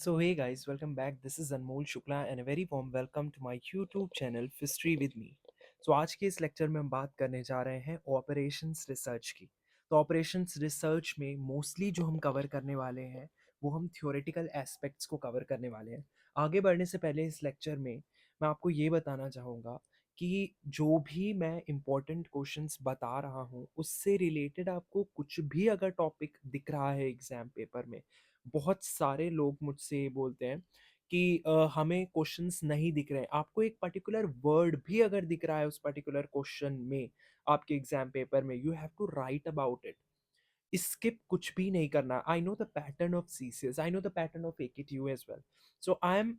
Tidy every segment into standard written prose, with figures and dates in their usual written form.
So hey guys, welcome back. This is Anmol Shukla and a very warm welcome to my YouTube channel History with me. So आज के इस lecture में हम बात करने जा रहे हैं ऑपरेशंस रिसर्च की। तो ऑपरेशंस रिसर्च में मोस्टली जो हम कवर करने वाले हैं वो हम थ्योरेटिकल एस्पेक्ट्स को कवर करने वाले हैं। आगे बढ़ने से पहले इस लेक्चर में मैं आपको ये बताना चाहूँगा कि जो भी मैं इम्पोर्टेंट क्वेश्चंस बता रहा हूँ उससे रिलेटेड आपको कुछ भी अगर टॉपिक दिख रहा है एग्जाम पेपर में, बहुत सारे लोग मुझसे ये बोलते हैं कि हमें क्वेश्चंस नहीं दिख रहे हैं। आपको एक पर्टिकुलर वर्ड भी अगर दिख रहा है उस पर्टिकुलर क्वेश्चन में आपके एग्जाम पेपर में, you have to write about it. Skip कुछ भी नहीं करना। I know the pattern of CCS, I know the pattern of AKTU as well. So I am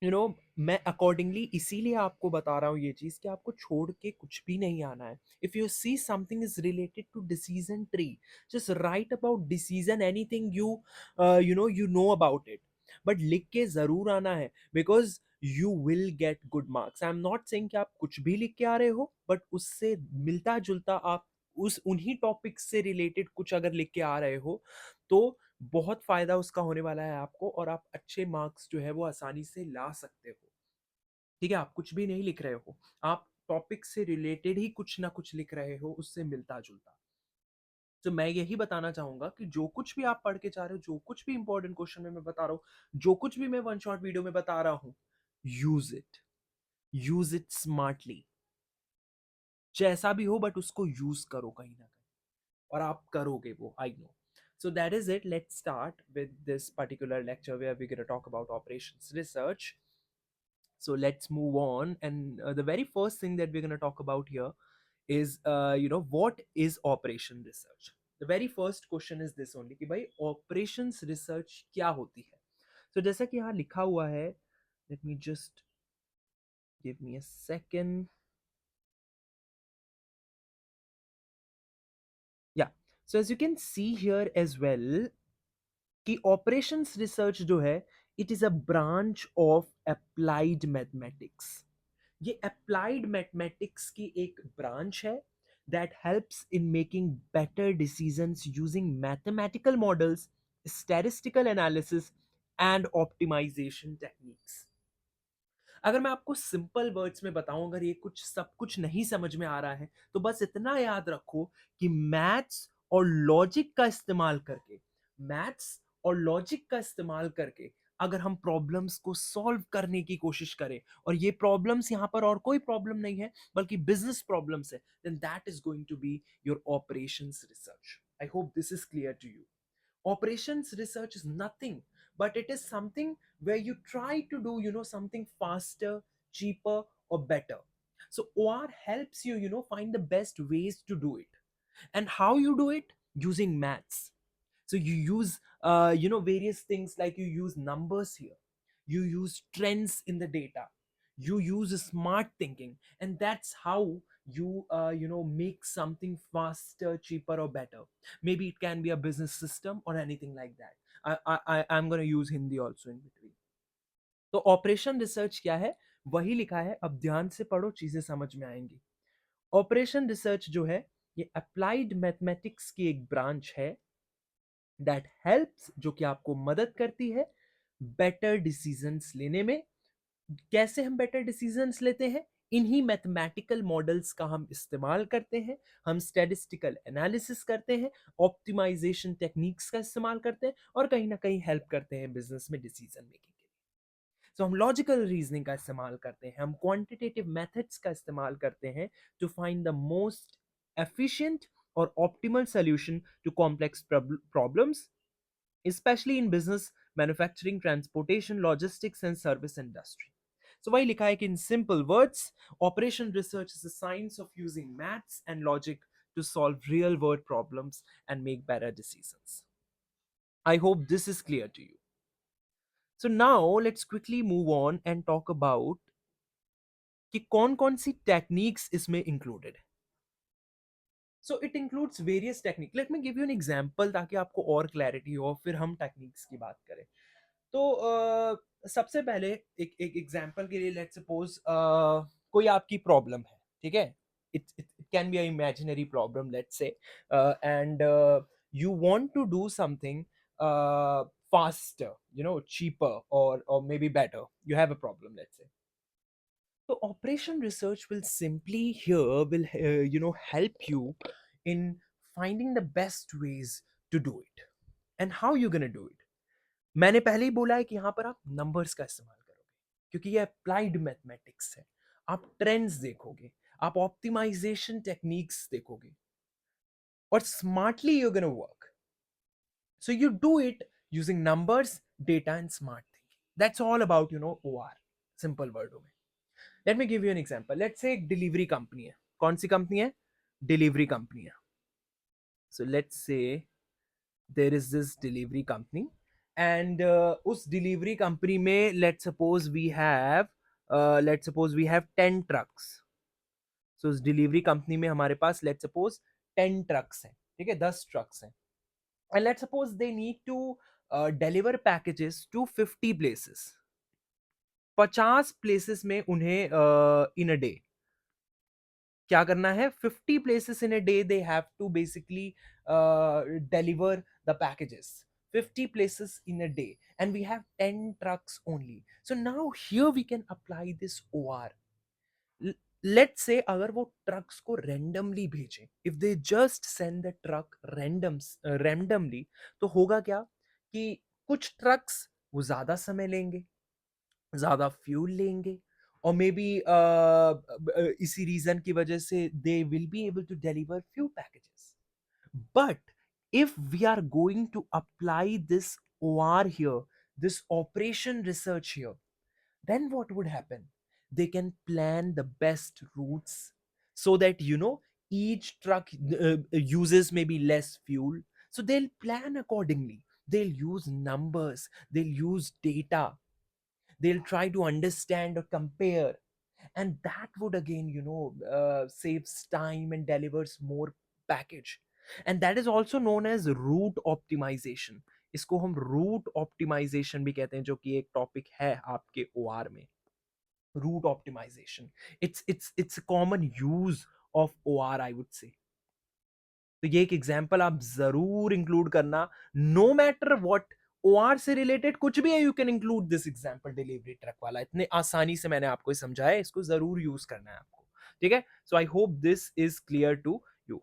you know मैं अकॉर्डिंगली इसीलिए आपको बता रहा हूँ ये चीज कि आपको छोड़ के कुछ भी नहीं आना है। If you see something is related to decision tree, just write about decision anything you know about it, but लिख के जरूर आना है because you will get good marks. I am not saying कि आप कुछ भी लिख के आ रहे हो, बट उससे मिलता जुलता आप उस उन्हीं टॉपिक से रिलेटेड कुछ अगर लिख के आ रहे हो तो बहुत फायदा उसका होने वाला है आपको, और आप अच्छे मार्क्स जो है वो आसानी से ला सकते हो। ठीक है, आप कुछ भी नहीं लिख रहे हो, आप टॉपिक से रिलेटेड ही कुछ ना कुछ लिख रहे हो उससे मिलता जुलता। तो मैं यही बताना चाहूंगा कि जो कुछ भी आप पढ़ के जा रहे हो, जो कुछ भी इंपॉर्टेंट क्वेश्चन में मैं बता रहा हूँ, जो कुछ भी मैं वन शॉट वीडियो में बता रहा हूँ, use it, use it smartly. जैसा भी हो बट उसको यूज करो कहीं ना कहीं, और आप करोगे वो, I know. So that is it. Let's start with this particular lecture where we're going to talk about operations research. So let's move on. And the very first thing that we're going to talk about here is, what is operation research? The very first question is this only कि भाई operations research क्या होती है? So जैसा कि यहाँ लिखा हुआ है, let me just give me a second. Yeah. So as you can see here as well, कि ऑपरेशंस रिसर्च जो है, it is a branch of applied mathematics. ये अप्लाइड मैथमेटिक्स की एक ब्रांच है that helps in making better decisions using mathematical models, statistical analysis and optimization techniques. अगर मैं आपको सिंपल वर्ड्स में बताऊं, अगर ये कुछ सब कुछ नहीं समझ में आ रहा है तो बस इतना याद रखो कि मैथ्स और लॉजिक का इस्तेमाल करके, मैथ्स और लॉजिक का इस्तेमाल करके अगर हम प्रॉब्लम्स को सॉल्व करने की कोशिश करें, और ये प्रॉब्लम्स यहाँ पर और कोई प्रॉब्लम नहीं है बल्कि बिजनेस प्रॉब्लम्स है, then that is going to be your operations research. I hope this is clear to you. Operations research is nothing but it is something where you try to do something faster, cheaper, or better. So OR helps you find the best ways to do it. And how you do it? Using maths. So you use various things, like you use numbers here, you use trends in the data, you use smart thinking, and that's how you make something faster, cheaper, or better. Maybe it can be a business system or anything like that. I'm going to use Hindi also in between. तो operation research क्या है, वही लिखा है, अब ध्यान से पढ़ो, चीजें समझ में आएंगी। ऑपरेशन रिसर्च जो है, ये अप्लाइड मैथमेटिक्स की एक ब्रांच है दैट हेल्प्स, जो कि आपको मदद करती है बेटर डिसीजंस लेने में। कैसे हम बेटर डिसीजंस लेते हैं? इन्हीं मैथमेटिकल मॉडल्स का हम इस्तेमाल करते हैं, हम स्टैटिस्टिकल एनालिसिस करते हैं, ऑप्टिमाइजेशन टेक्निक्स का इस्तेमाल करते हैं, और कहीं ना कहीं हेल्प करते हैं बिजनेस में डिसीजन मेकिंग के लिए। सो हम लॉजिकल रीजनिंग का इस्तेमाल करते हैं, हम क्वांटिटेटिव मेथड्स का इस्तेमाल करते हैं to find the most efficient or optimal solution to complex problems, especially in business, manufacturing, transportation, logistics, and service industry. So why likha hai कि in simple words, operation research is the science of using maths and logic to solve real world problems and make better decisions. I hope this is clear to you. So now let's quickly move on and talk about कि कौन कौन सी techniques इसमें included है। So it includes various technique. Late me give you an example ताकि आपको और clarity हो, फिर हम टेक्निक्स की बात करें। तो सबसे पहले एक एक एग्जांपल के लिए, लेट्स सपोज कोई आपकी प्रॉब्लम है, ठीक है? It can be a imaginary problem, let's say, and you want to do something faster, cheaper, or maybe better. You have a problem, let's say. So operation research will simply here will help you in finding the best ways to do it. And how you gonna do it? मैंने पहले ही बोला है कि यहाँ पर आप numbers का इस्तेमाल करोगे, क्योंकि ये अप्लाइड मैथमेटिक्स है. आप ट्रेंड्स देखोगे, आप ऑप्टिमाइजेशन टेक्निक्स देखोगे, और smartly you gonna work. So you do it using numbers, data, and smart thinking. That's all about OR. Simple word में. Let me give you an example. Let's say एक delivery company है. कौन सी company है? Delivery company है. So let's say there is this delivery company, and उस delivery company में let's suppose we have 10 trucks. So उस delivery company में हमारे पास let's suppose 10 trucks हैं. ठीक है, 10 trucks हैं. And let's suppose they need to deliver packages to 50 places. 50 places में उन्हें in a day क्या करना है? 50 places in a day they have to basically deliver the packages. 50 places in a day, and we have 10 trucks only. So now here we can apply this OR. Let's say अगर वो trucks को randomly भेजें, if they just send the truck randomly, तो होगा क्या कि कुछ trucks वो ज्यादा समय लेंगे, ज्यादा फ्यूल लेंगे, और मे बी इसी रीजन की वजह से they will be able to deliver few packages. But if we are going to apply this OR here, this operation research here, then what would happen? They can plan the best routes so that each truck uses maybe less fuel. So they'll plan accordingly, they'll use numbers, they'll use data, they'll try to understand or compare, and that would again saves time and delivers more package. And that is also known as route optimization. इसको हम root optimisation भी कहते हैं, जो कि एक topic है आपके ओआर में. Route optimization, it's a common use of OR, I would say. तो ये एक एग्जांपल आप जरूर इंक्लूड करना, नो मैटर व्हाट. ओआर से रिलेटेड कुछ भी है, you can include this example, delivery truck वाला. इतने आसानी से मैंने आपको समझाया, इसको जरूर यूज करना है आपको. ठीक है, so I hope this is clear to you.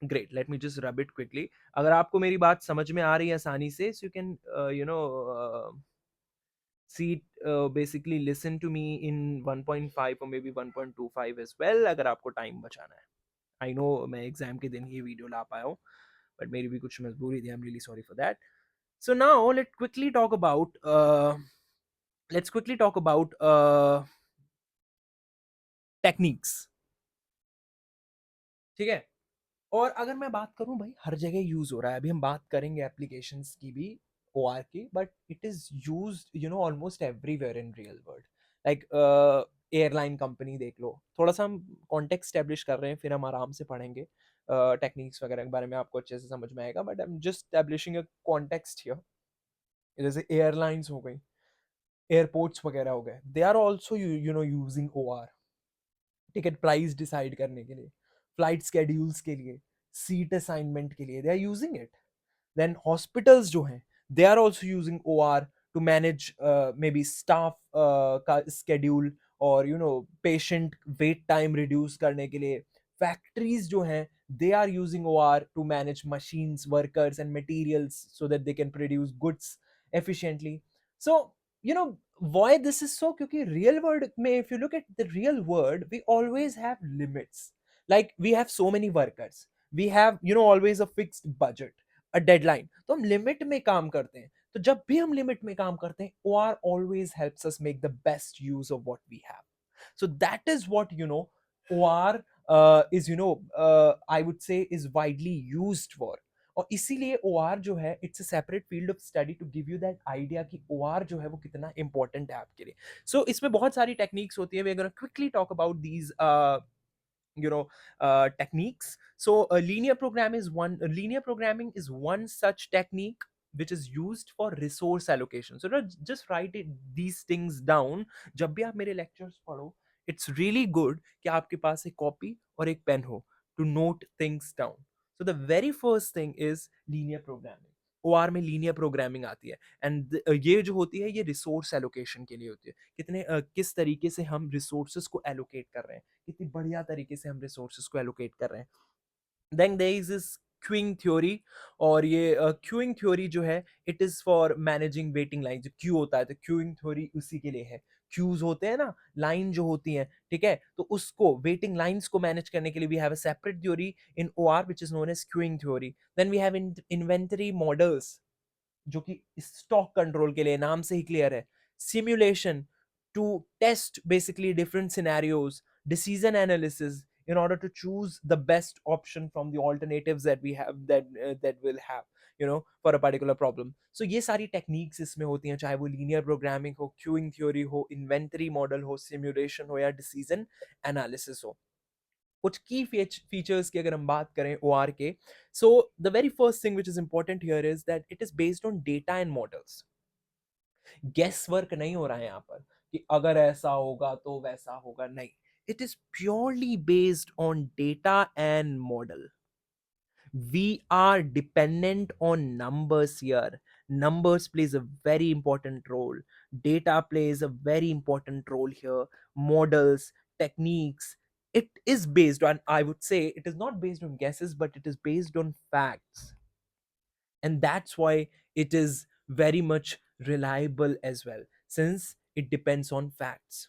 Great, let me just rub it quickly. अगर आपको मेरी बात समझ में आ रही है आसानी से, so you can see basically listen to me in 1.5 or maybe 1.25 as well, अगर आपको टाइम बचाना है. आई नो मैं एग्जाम के दिन ही वीडियो ला पाया हूँ, बट मेरी भी कुछ मजबूरी थी. आई am really sorry for that. So now let's quickly talk about techniques. ठीक है, और अगर मैं बात करूं भाई, हर जगह यूज हो रहा है. अभी हम बात करेंगे एप्लीकेशंस की भी, OR की, but it is used almost everywhere in real world. Like airline company देख लो. थोड़ा सा हम कॉन्टेक्स्ट स्टैब्लिश कर रहे हैं, फिर हम आराम से पढ़ेंगे टेक्निक्स वगैरह के बारे में, आपको अच्छे से समझ में आएगा. But I am just establishing a context here. जैसे एयरलाइंस हो गई, एयरपोर्ट्स वगैरह हो गए, they are also using OR. Ticket price decide करने के लिए, फ्लाइट स्केड्यूल्स के लिए, सीट असाइनमेंट के लिए, they are using it. Then hospitals जो हैं, they are also using OR to manage maybe staff का स्केड्यूल, और पेशेंट वेट टाइम रिड्यूस करने के लिए. फैक्ट्रीज जो हैं, they are using OR to manage machines, workers, and materials so that they can produce goods efficiently. So why this is so? Because real world में, if you look at the real world, we always have limits. Like we have so many workers, we have always a fixed budget, a deadline. तो हम limit में काम करते हैं. तो जब भी हम लिमिट में काम करते हैं, OR always helps us make the best use of what we have. So that is what OR is I would say is widely used for. और इसीलिए OR जो है, it's a separate field of study to give you that idea कि OR जो है वो कितना important है आपके लिए. सो इसमें बहुत सारी टेक्निक्स होती है. We are gonna quickly talk about these techniques. So linear programming is one such technique which is used for resource allocation. So just write these things down. जब भी आप मेरे lectures पढ़ो, it's really good कि आपके पास एक copy और एक pen हो to note things down. So the very first thing is linear programming. OR में लीनियर प्रोग्रामिंग आती है। एंड ये जो होती है ये रिसोर्स एलोकेशन के लिए होती है, किस तरीके से हम रिसोर्सेज को एलोकेट कर रहे हैं, कितनी बढ़िया तरीके से हम रिसोर्सेज को एलोकेट कर रहे हैं। Then there is this queuing theory, और ये क्यूइंग थ्योरी जो है it is for managing waiting line. जो क्यू होता है तो क्यूइंग थ्योरी उसी के लिए है। क्यूज होते हैं ना, लाइन जो होती हैं, ठीक है, तो उसको वेटिंग लाइंस को मैनेज करने के लिए we have a separate theory in OR which is known as queuing theory. Then we have inventory models जो कि स्टॉक कंट्रोल के लिए, नाम से ही क्लियर है। Simulation to test basically different scenarios, decision analysis in order to choose the best option from the alternatives that we have, that will have, for a particular problem. So ये सारी techniques इसमें होती हैं, चाहे वो linear programming हो, queuing theory हो, inventory model हो, सिमुलेशन हो, या डिसीजन एनालिसिस हो। कुछ की फीचर्स की अगर हम बात करें ओआर के, so the very first thing which is important here is that it is based on data and models. Guess work नहीं हो रहा है यहाँ पर कि अगर ऐसा होगा तो वैसा होगा, नहीं। It is purely based on data and model. We are dependent on numbers here. Numbers plays a very important role. Data plays a very important role here. Models, techniques. It is based on, I would say, it is not based on guesses, but it is based on facts. And that's why it is very much reliable as well, since it depends on facts.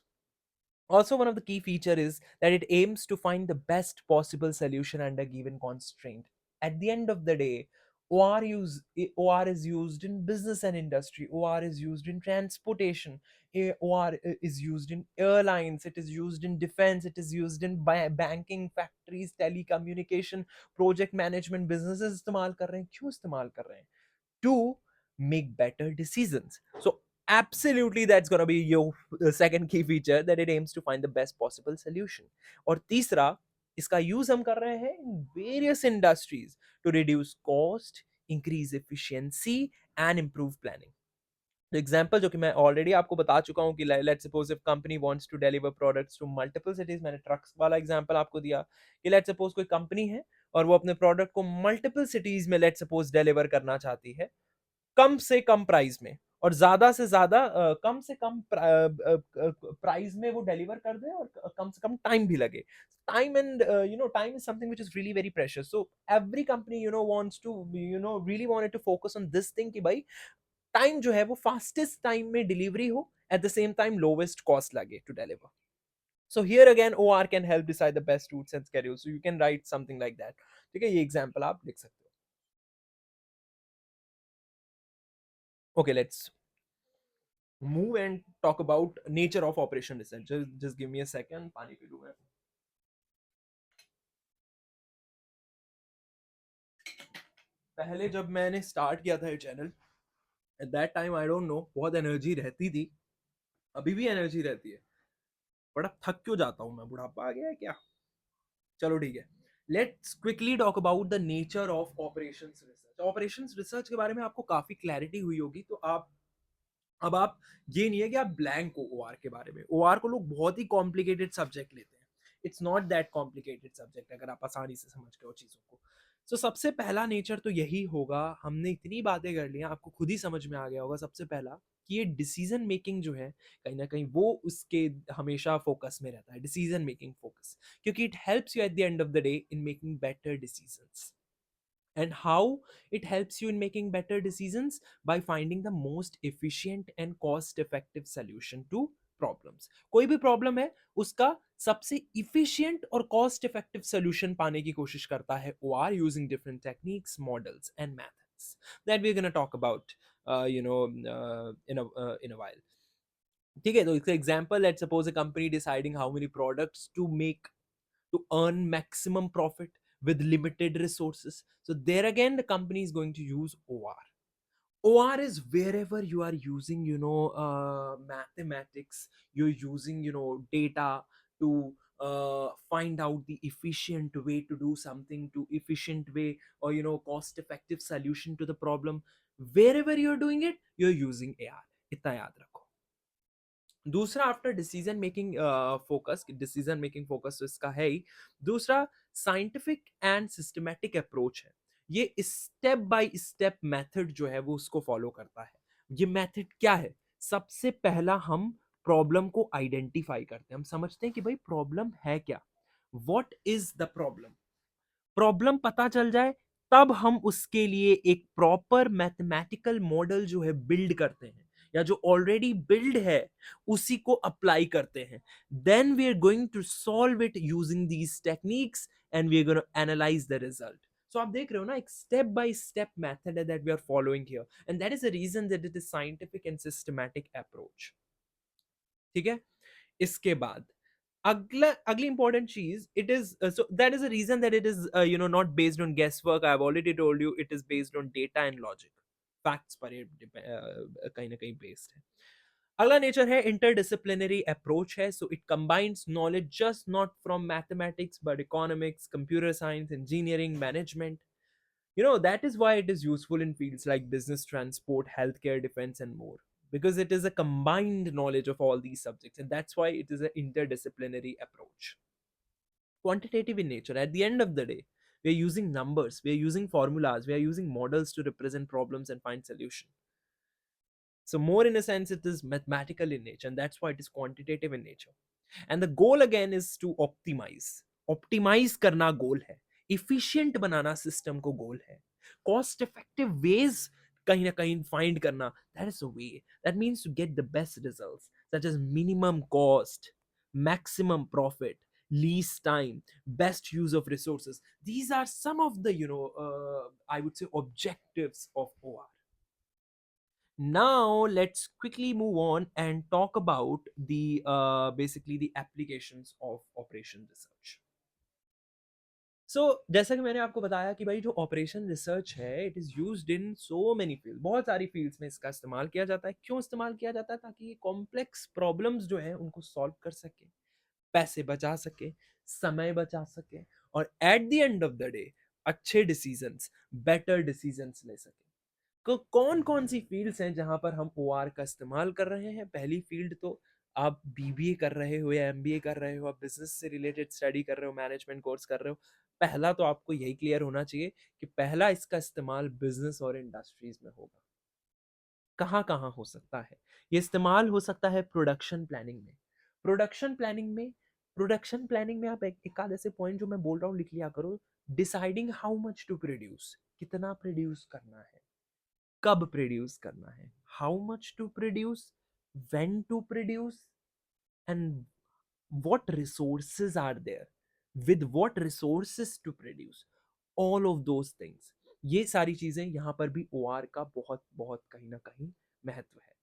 Also, one of the key feature is that it aims to find the best possible solution under given constraint. At the end of the day, OR is used in business and industry. OR is used in transportation. OR is used in airlines. It is used in defense. It is used in banking, factories, telecommunication, project management. Businesses इस्तेमाल कर रहे हैं, क्यों इस्तेमाल कर रहे हैं? To make better decisions. So absolutely that's going to be your second key feature, that it aims to find the best possible solution. और तीसरा, इसका यूज हम कर रहे हैं in various industries to reduce cost, increase efficiency and improve planning. The example जो कि मैं ऑलरेडी आपको बता चुका हूँ कि let's suppose if company wants to deliver products to multiple cities, मैंने ट्रक्स वाला एग्जांपल आपको दिया कि लेट्स सपोज कोई कंपनी है और वो अपने प्रोडक्ट को मल्टीपल सिटीज में लेट्स सपोज डिलीवर करना चाहती है, कम से कम प्राइस में, और ज्यादा से ज्यादा कम से कम प्राइस में वो डिलीवर कर दे, और कम से कम टाइम भी लगे। Time and time is something which is really very precious, so every company wants to really wanted to focus on this thing कि भाई टाइम जो है वो फास्टेस्ट टाइम में डिलीवरी हो, at the same time lowest cost लगे to deliver. So here again OR can help decide the best routes and schedules, so you can write something like that। ठीक है, ये example आप लिख सकते हो। Okay, let's move and talk about nature of operation research। just give me a second, पानी P लूं मैं। पहले जब मैंने स्टार्ट किया था ये channel, at that time I don't know बहुत एनर्जी रहती थी, अभी भी एनर्जी रहती है, बड़ा थक क्यों जाता हूँ मैं, बुढ़ापा आ गया है क्या? चलो ठीक है, let's quickly talk about the nature of operations research. Operations research के बारे में आपको काफी क्लैरिटी हुई होगी, तो आप अब आप, ये नहीं है कि आप ब्लैंक हो ओआर के बारे में। ओआर को लोग बहुत ही कॉम्प्लिकेटेड सब्जेक्ट लेते हैं। It's not that complicated subject, अगर आप आसानी से समझ गए हो चीज़ों को। सो सबसे पहला नेचर तो यही होगा, हमने इतनी बातें कर ली हैं, आपको खुद ही समझ में आ गया होगा सबसे पहला कि ये डिसीजन मेकिंग जो है कहीं ना कहीं वो उसके हमेशा फोकस में रहता है, डिसीजन मेकिंग फोकस, क्योंकि it helps you at the end of the day in making better decisions. And how it helps you in making better decisions? By finding the most efficient and cost effective solution to problems। कोई भी problem है उसका सबसे efficient और cost effective solution पाने की कोशिश करता है OR, using different techniques, models and methods that we are gonna talk about in a while। ठीक है, तो इसका example, let's suppose a company deciding how many products to make to earn maximum profit with limited resources. So there again, the company is going to use OR. OR is wherever you are using, mathematics, you're using, data to find out the efficient way to do something, to efficient way, or cost effective solution to the problem। Wherever you're doing it, you're using AR। इतना याद रखो। दूसरा, after decision making focus, decision making focus तो इसका है ही। दूसरा, scientific and systematic approach है। ये स्टेप बाय स्टेप मेथड जो है वो उसको फॉलो करता है। ये मेथड क्या है? सबसे पहला हम प्रॉब्लम को आइडेंटिफाई करते हैं, हम समझते हैं कि भाई प्रॉब्लम है क्या, what is the problem. Problem पता चल जाए तब हम उसके लिए एक प्रॉपर मैथमेटिकल मॉडल जो है बिल्ड करते हैं, या जो ऑलरेडी बिल्ड है उसी को अप्लाई करते हैं। Then we are going to solve it using these techniques and we are going to analyse the result. So आप देख रहे हो ना, एक स्टेप बाय स्टेप मेथड है that we are following here, and that is the reason that it is scientific and systematic approach. ठीक है, इसके बाद अगली इंपॉर्टेंट चीज, it is so that is a reason that it is not based on guess work. I have already told you it is based on data and logic, facts पर ये कहीं ना कहीं बेस्ड है। अगला नेचर है interdisciplinary approach है, so it combines knowledge just not from mathematics but economics, computer science, engineering, management. That is why it is useful in fields like business, transport, healthcare, defense, and more. Because it is a combined knowledge of all these subjects, and that's why it is an interdisciplinary approach. Quantitative in nature, at the end of the day, we are using numbers, we are using formulas, we are using models to represent problems and find solutions. So, more in a sense, it is mathematical in nature, and that's why it is quantitative in nature. And the goal again is to optimize करना गोल है, efficient बनाना system को गोल है, cost effective ways कहीं ना कहीं find करना, that is the way, that means to get the best results such as minimum cost, maximum profit, least time, best use of resources. These are some of the I would say objectives of OR. Now let's quickly move on and talk about the basically the applications of operation research. So जैसा कि मैंने आपको बताया कि भाई जो operation research है it is used in so many field, बहुत सारी फील्ड्स में इसका इस्तेमाल किया जाता है। क्यों इस्तेमाल किया जाता है? ताकि ये कॉम्प्लेक्स प्रॉब्लम्स जो है उनको सॉल्व कर सके, पैसे बचा सके, समय बचा सके, और at the end of the day अच्छे डिसीजंस, बेटर डिसीजंस ले सके। कौन कौन सी फील्ड्स हैं जहां पर हम ओआर का इस्तेमाल कर रहे हैं? पहली फील्ड तो आप बीबीए कर रहे हो या एमबीए कर रहे हो, आप बिजनेस से रिलेटेड स्टडी कर रहे हो, मैनेजमेंट कोर्स कर रहे हो, पहला तो आपको यही क्लियर होना चाहिए कि पहला इसका इस्तेमाल बिजनेस और इंडस्ट्रीज में होगा। कहाँ कहाँ हो सकता है ये इस्तेमाल? हो सकता है प्रोडक्शन प्लानिंग में। प्रोडक्शन प्लानिंग में प्रोडक्शन प्लानिंग में आप एक आध ऐसे पॉइंट जो मैं बोल रहा हूँ लिख लिया करो। Deciding how much to produce, कितना प्रोड्यूस करना है, कब प्रोड्यूस करना है, how much to produce, when to produce, and what resources are there, with what resources to produce, all of those things। ये सारी चीजें यहाँ पर भी ओआर का बहुत बहुत कहीं ना कहीं महत्व है।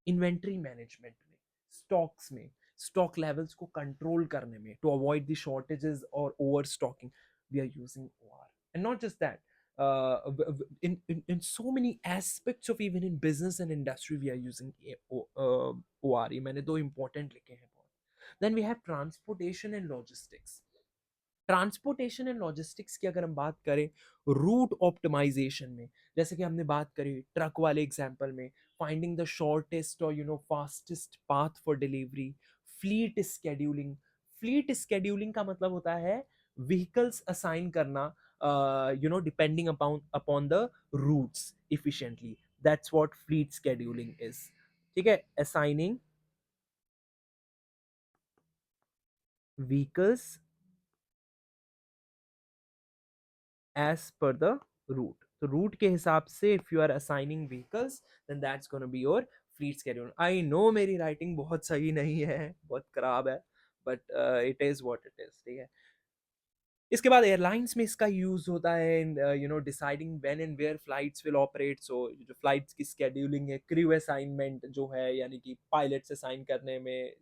इन्वेंट्री मैनेजमेंट में, स्टॉक्स में, स्टॉक लेवल्स को कंट्रोल करने में, टू अवॉइड द शॉर्टेजेस और overstocking, we are using OR. And not just that, in so many aspects of even in business and industry we are using OR। ये मैंने दो important लिखे हैं बहुत। Then we have transportation and logistics। Transportation and logistics की अगर हम बात करें रूट ऑप्टिमाइजेशन में, जैसे कि हमने बात करी ट्रक वाले एग्जांपल में, फाइंडिंग द शॉर्टेस्ट और fastest path for delivery. Fleet scheduling, fleet scheduling का मतलब होता है व्हीकल्स असाइन करना depending upon upon the routes efficiently, that's what fleet scheduling is. ठीक है, assigning vehicles as per the route। तो रूट के हिसाब से if you are assigning vehicles then that's gonna be your fleet schedule. I know मेरी writing बहुत सही नहीं है, बहुत खराब है, but it is what it is. ठीक है, इसके बाद एयरलाइंस में इसका यूज होता है in deciding when and where flights will operate. So जो फ्लाइट्स की स्केड्यूलिंग है, क्रू असाइनमेंट जो है यानी कि पायलट्स असाइन करने में,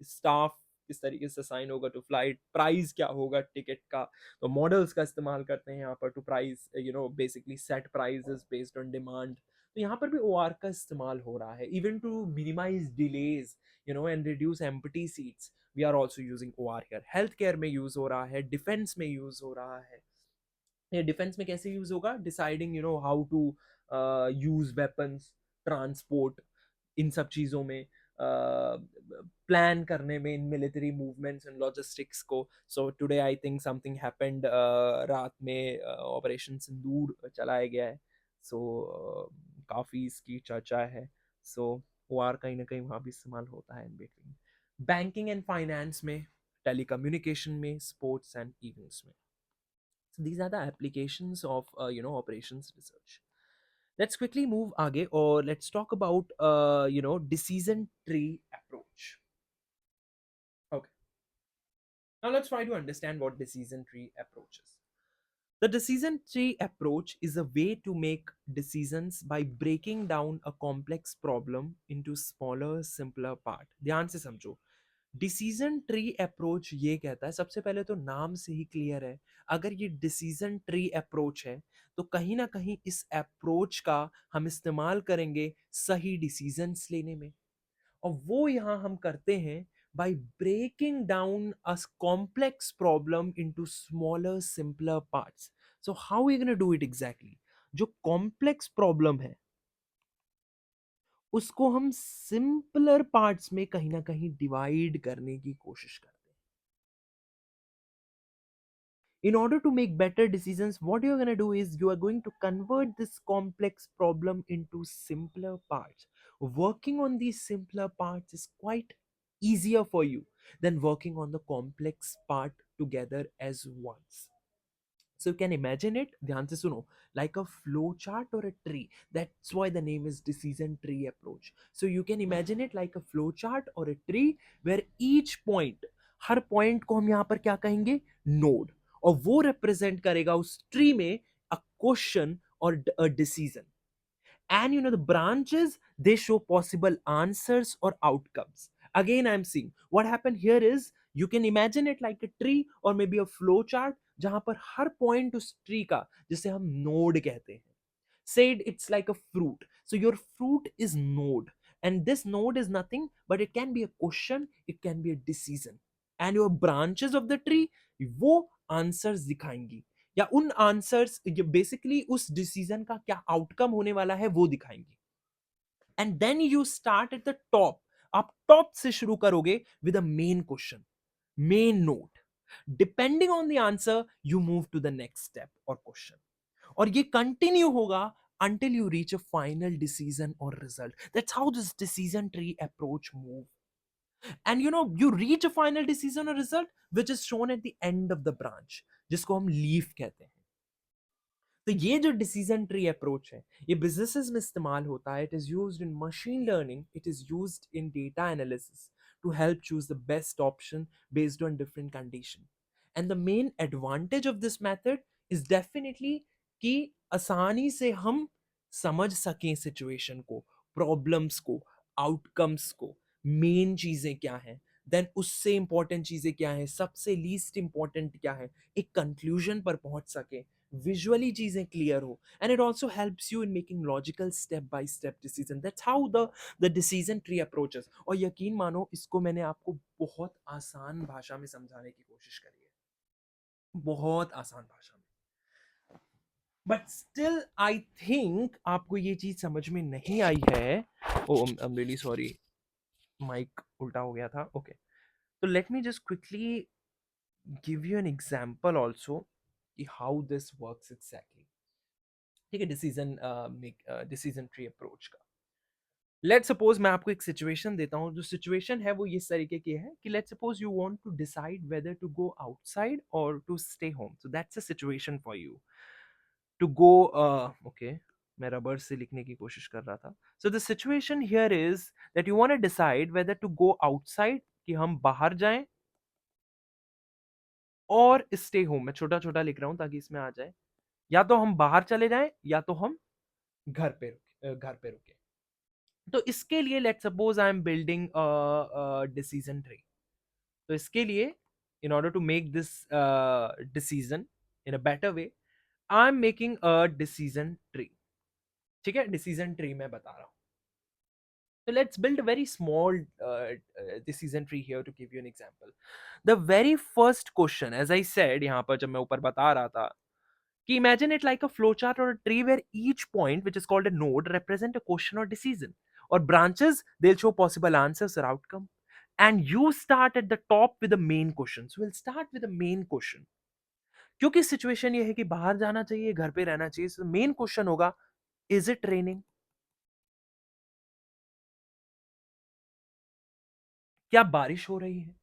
स्टाफ किस तरीके से असाइन होगा टू फ्लाइट, प्राइस क्या होगा टिकट का, तो मॉडल्स का इस्तेमाल करते हैं यहाँ पर to price basically set prices based on demand. तो यहाँ पर भी ओआर का इस्तेमाल हो रहा है even to minimize delays and reduce empty seats. We are also using OR here। Health care में यूज हो रहा है, डिफेंस में यूज हो रहा है। ये डिफेंस में कैसे यूज होगा? Deciding how to use weapons, transport, इन सब चीजों में। प्लान करने में इन मिलिट्री मूवमेंट्स एंड लॉजिस्टिक्स को. So today I think something happened, रात में ऑपरेशन सिंदूर चलाया गया है. सो काफ़ी इसकी चर्चा है. सो वार कहीं ना कहीं वहाँ भी इस्तेमाल होता है in between. Banking and finance में, टेलीकम्युनिकेशन में, स्पोर्ट्स एंड इवेंट्स में. So these are the applications of operations research. Let's quickly move आगे, or let's talk about decision tree approach. Okay. Now let's try to understand what decision tree approach is. The decision tree approach is a way to make decisions by breaking down a complex problem into smaller, simpler part. ध्यान से समझो. Decision tree approach ये कहता है, सबसे पहले तो नाम से ही क्लियर है, अगर ये डिसीजन ट्री अप्रोच है तो कहीं ना कहीं इस अप्रोच का हम इस्तेमाल करेंगे सही डिसीजंस लेने में. और वो यहाँ हम करते हैं by breaking down a complex problem into smaller simpler parts. So how you gonna do it exactly. जो कॉम्प्लेक्स प्रॉब्लम है उसको हम सिंपलर पार्ट्स में कहीं ना कहीं डिवाइड करने की कोशिश करते हैं. In order to make better decisions, what you're going to do is you are going to convert this complex problem into simpler parts. Working on these simpler parts is quite easier for you than working on the complex part together as once. So you can imagine it, ध्यान से सुनो, like a flow chart or a tree. That's why the name is decision tree approach. So you can imagine it like a flow chart or a tree where each point, her point को हम यहाँ पर क्या कहेंगे, node. और वो represent करेगा उस tree में a question or a decision. And the branches, they show possible answers or outcomes. Again, I'm seeing what happened here is you can imagine it like a tree or maybe a flow chart जहां पर हर point उस tree का, जिसे हम node कहते हैं. Said it's like a fruit. So your fruit is node, and this node is nothing but it can be a question, it can be a decision. And your branches of the tree, वो answers दिखाएंगी, या उन answers basically उस decision का क्या outcome होने वाला है वो दिखाएंगी. And then you start at the top. आप टॉप से शुरू करोगे with a main question, main note. Depending on the answer you move to the next step और क्वेश्चन. और ये कंटिन्यू होगा until you reach a final decision or result. That's how this decision tree approach move. And you reach a final decision or result which is shown at the end of the branch, जिसको हम leaf कहते हैं. तो ये जो decision tree approach है ये businesses में इस्तेमाल होता है. It is used in machine learning, it is used in data analysis to help choose the best option based on different condition. And the main advantage of this method is definitely कि आसानी से हम समझ सकें situation को, problems को, outcomes को, main चीजें क्या हैं, देन उससे इंपॉर्टेंट चीजें क्या हैं, सबसे लीस्ट इंपॉर्टेंट क्या है, एक कंक्लूजन पर पहुंच सके, visually चीजें क्लियर हो. And it also helps you in making logical step by step decision. That's how the decision tree approaches. और यकीन मानो इसको मैंने आपको बहुत आसान भाषा में समझाने की कोशिश करी है, बहुत आसान भाषा में. बट स्टिल आई थिंक आपको ये चीज समझ में नहीं आई है. Oh I am really sorry, mic उल्टा हो गया था. ओके, तो let me just quickly give you an example also कि हाउ दिस वर्क्स एग्जैक्टली. ठीक है, डिसीजन ट्री अप्रोच का. लेट्स सपोज मैं आपको एक सिचुएशन देता हूँ. जो सिचुएशन है वो इस तरीके की है कि let's suppose you want to decide whether to go outside और to stay home. So that's a situation for you to go. Okay, मैं रबर से लिखने की कोशिश कर रहा था. So the situation here is that you want to decide whether to go outside, कि हम बाहर जाएं, और स्टे होम. मैं छोटा छोटा लिख रहा हूं ताकि इसमें आ जाए. या तो हम बाहर चले जाएं या तो हम घर पे रुके. तो इसके लिए let's suppose I am building decision tree. तो इसके लिए in order to make this decision in a better way, I am making a decision tree. ठीक है, डिसीजन ट्री मैं बता रहा हूं. So let's build a very small decision tree here to give you an example. The very first question, as I said, यहाँ पर जब मैं ऊपर बता रहा था कि imagine it like a flowchart or a tree where each point, which is called a node, represent a question or decision. or branches, they'll show possible answers or outcome. And you start at the top with the main question. So we'll start with the main question. क्योंकि situation ये है कि बाहर जाना चाहिए, घर पे रहना चाहिए, so मेन क्वेश्चन होगा, इज इट रेनिंग? क्या बारिश हो रही है?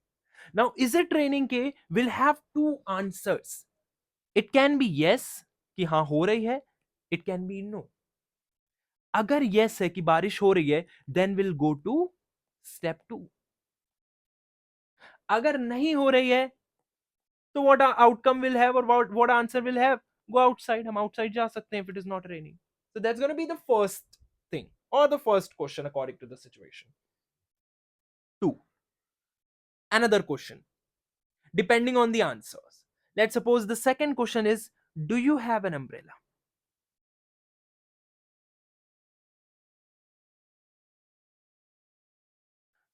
नाउ इज इट रेनिंग के will have two answers. It can be yes, कि हाँ हो रही है. It can be no. अगर यस है कि बारिश हो रही है, then will go to step two. अगर नहीं हो रही है, तो व्हाट आउटकम विल हैव और what answer will have? Go outside. हम आउटसाइड जा सकते हैं if it is not raining. So that's gonna be the first thing or the first question according to the situation. Two, another question, depending on the answers. Let's suppose the second question is, do you have an umbrella?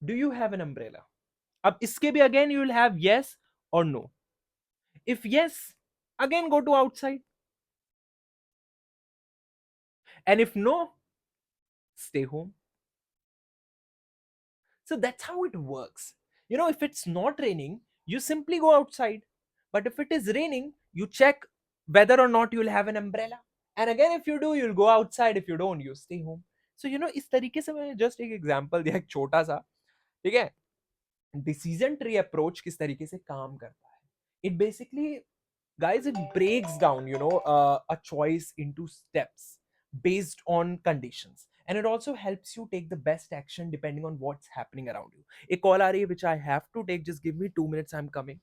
Do you have an umbrella? अब इसके भी again you will have yes or no. If yes, again go to outside. And if no, stay home. So that's how it works. You know, if it's not raining, you simply go outside. But if it is raining, you check whether or not you'll have an umbrella. And again, if you do, you'll go outside. If you don't, you stay home. So, you know, इस तरीके से मैंने just एक example दिया, एक छोटा सा. ठीक है. डिसीजन ट्री अप्रोच किस तरीके से काम करता है. It basically, guys, it breaks down, a choice into steps based on conditions, and it also helps you take the best action depending on what's happening around you. A call aa rahi hai which I have to take. Just give me 2 minutes, I'm coming.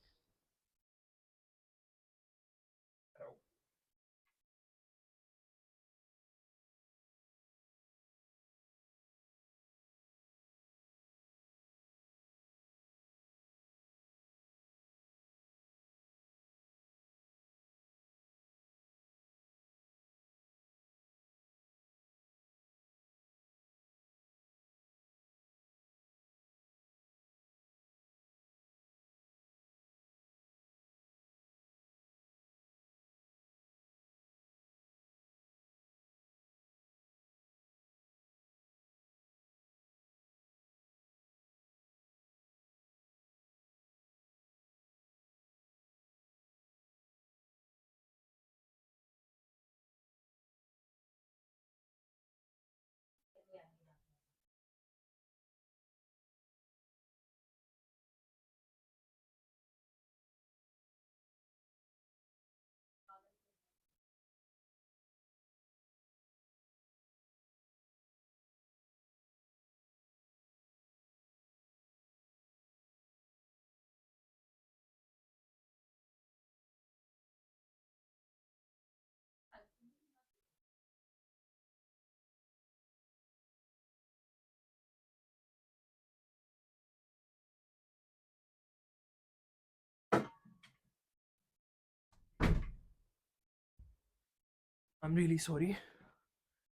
I'm really sorry.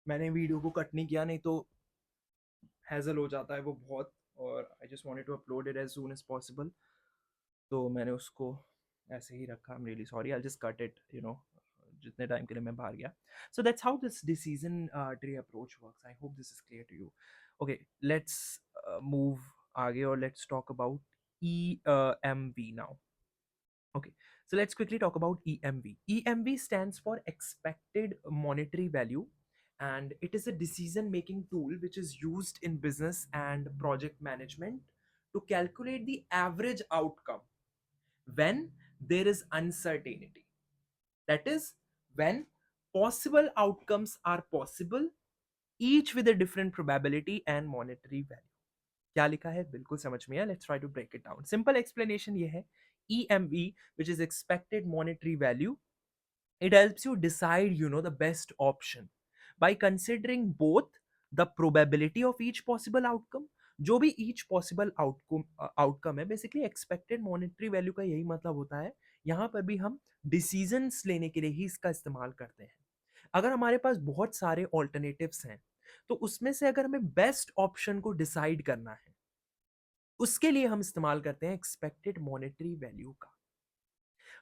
मैंने video को cut नहीं किया, नहीं तो hassle हो जाता है वो बहुत. और I just wanted to upload it as soon as possible. तो मैंने उसको ऐसे ही रखा. I am really sorry. I just cut it, जितने टाइम के लिए मैं बाहर गया. So that's how this decision tree approach works. I hope this is clear to you. Okay, let's move आगे और let's talk about EMV now. Okay, so let's quickly talk about EMV. EMV stands for expected monetary value, and it is a decision making tool which is used in business and project management to calculate the average outcome when there is uncertainty. That is, when possible outcomes are possible, each with a different probability and monetary value. क्या लिखा है बिल्कुल समझ में आया. Let's try to break it down. Simple explanation ये है. EMV, which is expected monetary value, it helps you decide, the best option by considering both the probability of each possible outcome. जो भी each possible outcome है, basically expected monetary value का यही मतलब होता है. यहाँ पर भी हम डिसीजंस लेने के लिए ही इसका इस्तेमाल करते हैं. अगर हमारे पास बहुत सारे ऑल्टरनेटिव्स हैं, तो उसमें से अगर हमें बेस्ट ऑप्शन को डिसाइड करना है, उसके लिए हम इस्तेमाल करते हैं एक्सपेक्टेड मॉनेटरी वैल्यू का.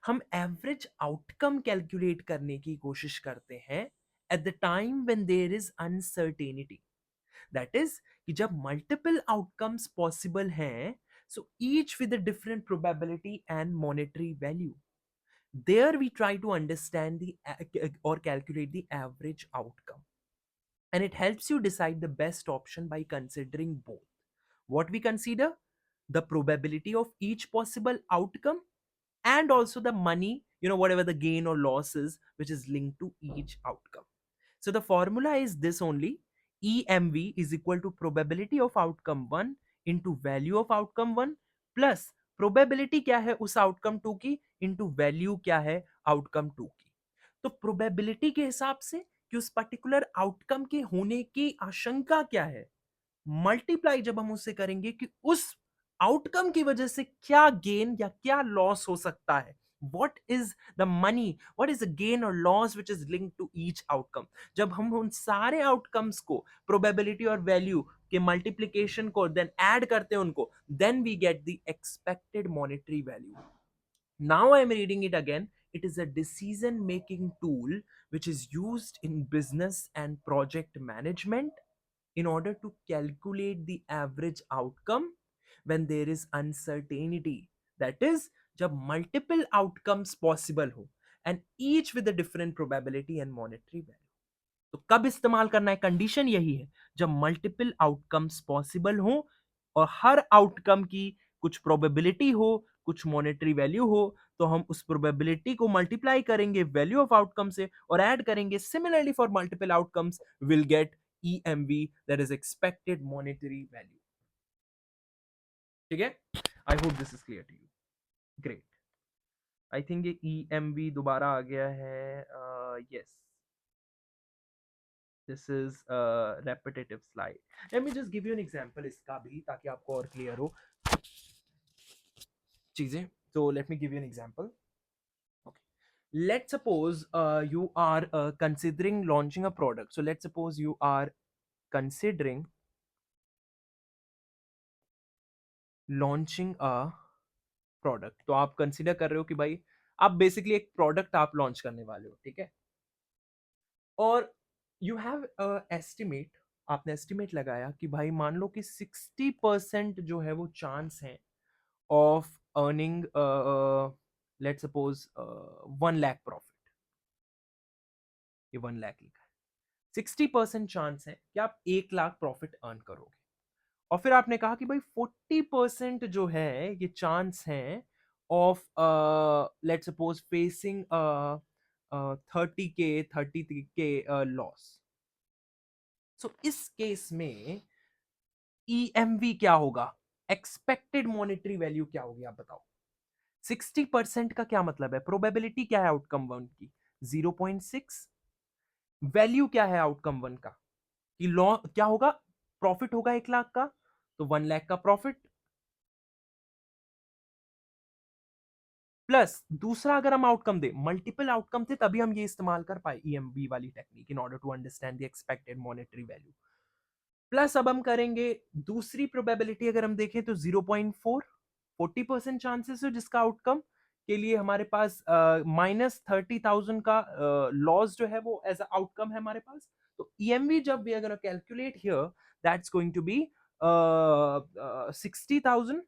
हम एवरेज आउटकम कैलकुलेट करने की कोशिश करते हैं at the time when there is uncertainty. That is कि जब मल्टीपल आउटकम्स पॉसिबल हैं, so each with a different probability and monetary value. There we try to understand or calculate the average outcome, and it helps you decide the best option by considering both. What we consider: the probability of each possible outcome, and also the money, whatever the gain or loss is, which is linked to each outcome. So the formula is this only: EMV is equal to probability of outcome 1 into value of outcome 1 plus probability क्या है उस outcome 2 की into value क्या है outcome 2 की. तो probability के हिसाब से कि उस particular outcome के होने की आशंका क्या है, मल्टीप्लाई जब हम उससे करेंगे कि उस आउटकम की वजह से क्या गेन या क्या लॉस हो सकता है, what is the money, what is the gain or loss which is linked to each outcome. जब हम उन सारे आउटकम्स को प्रोबेबिलिटी और वैल्यू के मल्टीप्लिकेशन को देन ऐड करते हैं उनको, then we get the expected monetary value. Now I am reading it again. It is a decision making tool which is used in business and project management in order to calculate the average outcome when there is uncertainty. That is, जब multiple outcomes possible हो and each with a different probability and monetary value. तो कब इस्तेमाल करना है, condition यही है जब मल्टीपल आउटकम्स पॉसिबल हो और हर आउटकम की कुछ प्रोबेबिलिटी हो, कुछ मॉनेटरी वैल्यू हो, तो हम उस प्रोबेबिलिटी को मल्टीप्लाई करेंगे वैल्यू ऑफ आउटकम से और ऐड करेंगे. Similarly for multiple outcomes will get EMV, that is expected monetary value. ठीक है, I hope this is clear to you. Great. I think ये EMV दोबारा आ गया है. Yes, this is a repetitive slide. Let me just give you an example इसका भी ताकि आपको और clear हो चीजें. So let me give you an example. Okay. Let's suppose you are considering launching a product. So let's suppose you are considering launching a product. तो आप consider कर रहे हो कि भाई आप basically एक product आप launch करने वाले हो, ठीक है. और यू हैव एस्टिमेट, आपने एस्टिमेट लगाया कि भाई मान लो कि 60% जो है वो चांस है of earning, let's suppose 1 lakh profit. ये 1 लाख लिखा है. 60% चांस है कि आप 1 लाख प्रॉफिट अर्न करोगे. और फिर आपने कहा कि भाई 40% जो है ये चांस है of, let's suppose facing 30K loss. So इस केस में EMV क्या होगा, एक्सपेक्टेड मॉनेटरी वैल्यू क्या होगी, आप बताओ. 60% का क्या मतलब है, प्रोबेबिलिटी क्या है आउटकम वन की, 0.6. वैल्यू क्या है आउटकम वन का कि लॉ क्या होगा, प्रॉफिट होगा 1 लाख का, तो 1 लाख का प्रॉफिट प्लस दूसरा अगर हम आउटकम दे, मल्टीपल आउटकम थे तभी हम ये इस्तेमाल कर पाए EMV वाली technique in order to understand the expected monetary value. Plus अब हम करेंगे दूसरी प्रोबेबिलिटी, अगर हम देखें तो 0.4, 40% चांसेस है जिसका आउटकम के लिए हमारे पास -30,000 का लॉस जो है वो एज आउटकम है हमारे पास. तो EMV जब we are calculate here, that's going to be 60,000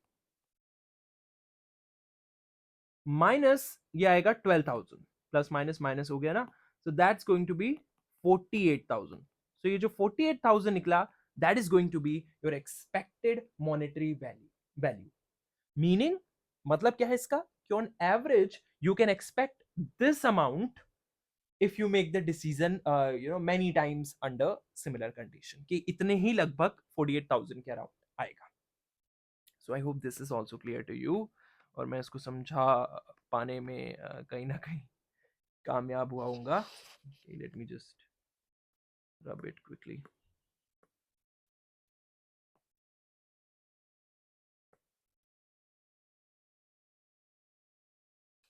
minus ये आएगा 12,000, प्लस माइनस माइनस हो गया ना, so that's going to be 48,000. So ये जो 48,000 निकला, that is going to be your expected monetary value. Meaning मतलब क्या है इसका कि on average you can expect this amount if you make the decision many times under similar condition, कि इतने ही लगभग 48,000 के अराउंड आएगा. So I hope this is also clear to you और मैं इसको समझा पाने में कहीं ना कहीं कामयाब हुआ हूँगा. Let me just rub it quickly.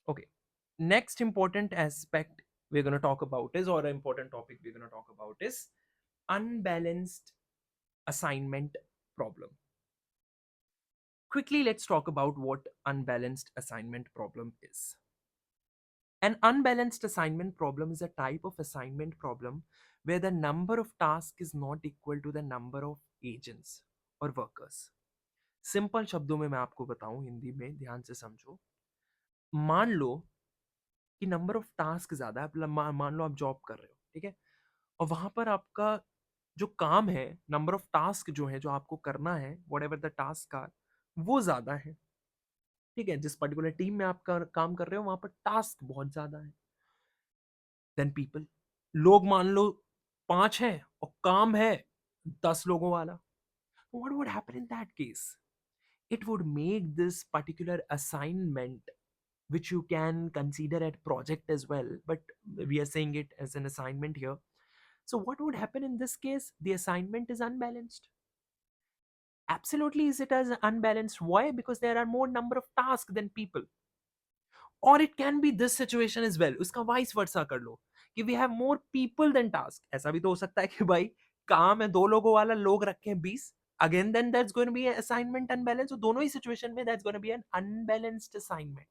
Okay, next important aspect we're going to talk about is, or an important topic we're going to talk about is unbalanced assignment problem. Quickly, let's talk about what unbalanced assignment problem is. An unbalanced assignment problem is a type of assignment problem where the number of tasks is not equal to the number of agents or workers. Simple शब्दों में मैं आपको बताऊं, हिंदी में ध्यान से समझो। मान लो कि नंबर ऑफ टास्क ज्यादा है, मतलब मान लो आप जॉब कर रहे हो, ठीक है, और वहां पर आपका जो काम है, नंबर ऑफ टास्क जो है जो आपको करना है, whatever the task are, वो ज्यादा है। ठीक है, जिस पर्टिकुलर टीम में आप काम कर रहे हो वहां पर टास्क बहुत ज्यादा है देन पीपल। लोग मान लो 5 है और काम है 10 लोगों वाला। What would happen in that case? It would make this particular assignment, which you can consider at project as well, but we are saying it as an assignment here. So what would happen in this case? The assignment is unbalanced. Absolutely, is it as unbalanced? Why? Because there are more number of tasks than people. Or it can be this situation as well, उसका vice versa कर लो कि we have more people than task. ऐसा भी तो हो सकता है कि भाई काम है 2 लोगों वाला, लोग रखे हैं 20। Again then that's going to be assignment unbalance. तो दोनों ही सिचुएशन में that's going to be an unbalanced assignment.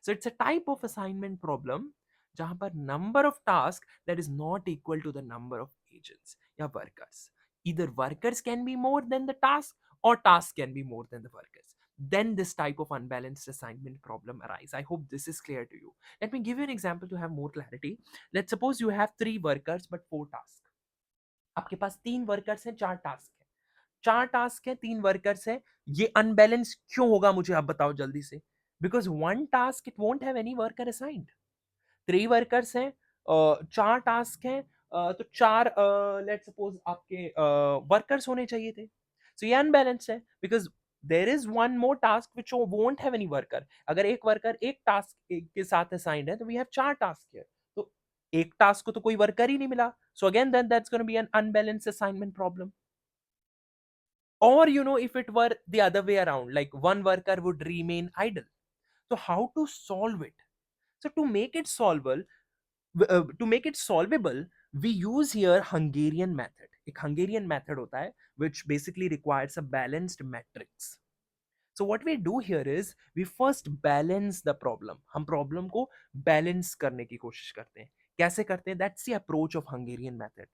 So it's a type of assignment problem जहां पर number of task that is not equal to the number of agents या workers. Either workers can be more than the task or tasks can be more than the workers. Then this type of unbalanced assignment problem arise. I hope this is clear to you. Let me give you an example to have more clarity. Let's suppose you have 3 workers but 4 tasks. आपके पास 3 workers हैं, 4 task है। 4 task है, 3 workers है। ये unbalance क्यों होगा मुझे आप बताओ जल्दी से। Because 1 task it won't have any worker assigned. 3 workers हैं, 4 टास्क हैं, तो 4 लेट सपोज आपके वर्कर्स होने चाहिए थे। सो ये अनबैलेंस है because there is one more task which won't have any worker. अगर एक वर्कर एक टास्क के साथ असाइंड है तो वी हैव 4 टास्क है, तो एक टास्क को तो कोई वर्कर ही नहीं मिला। So again then that's gonna be an unbalance assignment problem. Or if it were the other way around, like one worker would remain idle. So how to solve it? So to make it solvable, we use here Hungarian method. एक Hungarian method होता है which basically requires a balanced matrix. So what we do here is we first balance the problem. हम problem को balance करने की कोशिश करते हैं। कैसे करते हैं? That's the approach of Hungarian method.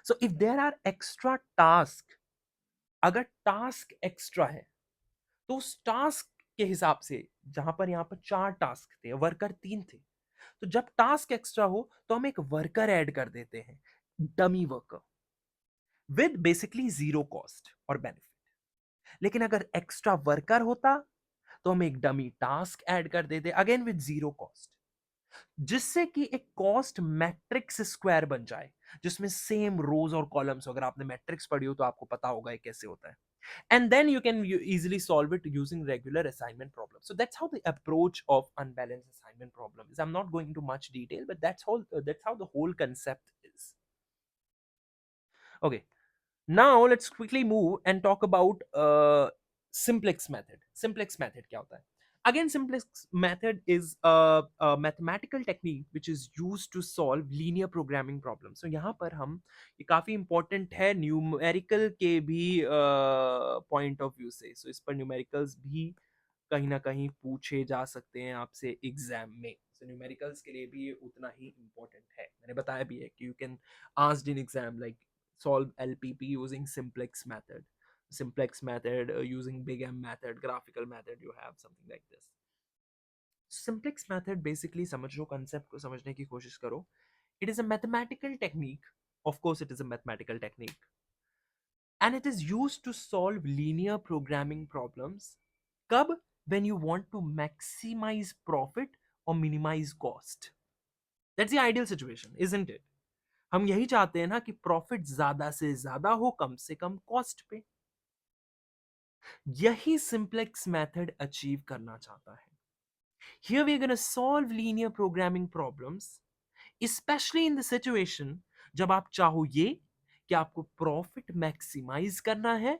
So if there are extra tasks, अगर टास्क एक्स्ट्रा है तो उस टास्क के हिसाब से, जहां पर यहां पर 4 टास्क थे, वर्कर 3 थे, तो जब टास्क एक्स्ट्रा हो तो हम एक वर्कर ऐड कर देते हैं, dummy worker, with basically zero cost और बेनिफिट। लेकिन अगर एक्स्ट्रा वर्कर होता तो हम एक डमी टास्क ऐड कर देते, अगेन विद जीरो कॉस्ट, जिससे कि एक कॉस्ट मैट्रिक्स स्क्वायर बन जाए, जिसमें सेम रोज और कॉलम्स। अगर आपने मैट्रिक्स पढ़ी हो तो आपको पता होगा ये कैसे होता है। And then you can easily solve it using regular assignment problems. So that's how the approach of unbalanced assignment problem is. I'm not going into much detail, but that's how the whole concept is. Okay, now let's quickly move and talk about simplex method. Simplex method क्या होता है? Again, simplex method is a mathematical technique which is used to solve linear programming problems. So यहाँ पर हम, ये काफी important है numerical के भी point of view से। So इस पर numericals भी कहीं ना कहीं पूछे जा सकते हैं आपसे एग्जाम में। So न्यूमेरिकल्स के लिए भी ये उतना ही इम्पोर्टेंट है। मैंने बताया भी है कि you can asked in exam like solve LPP using simplex method, simplex method using big M method, graphical method, you have something like this. Simplex method basically समझो, concept को समझने की कोशिश करो। It is a mathematical technique, of course it is a mathematical technique, and it is used to solve linear programming problems. कब? When you want to maximize profit or minimize cost. That's the ideal situation, isn't it? हम यही चाहते हैं ना कि profit ज्यादा से ज्यादा हो कम से कम कॉस्ट पे। यही सिंप्लेक्स मेथड अचीव करना चाहता है। Here we are gonna solve linear programming problems, specially in the situation जब आप चाहो ये कि आपको प्रॉफिट मैक्सिमाइज करना है,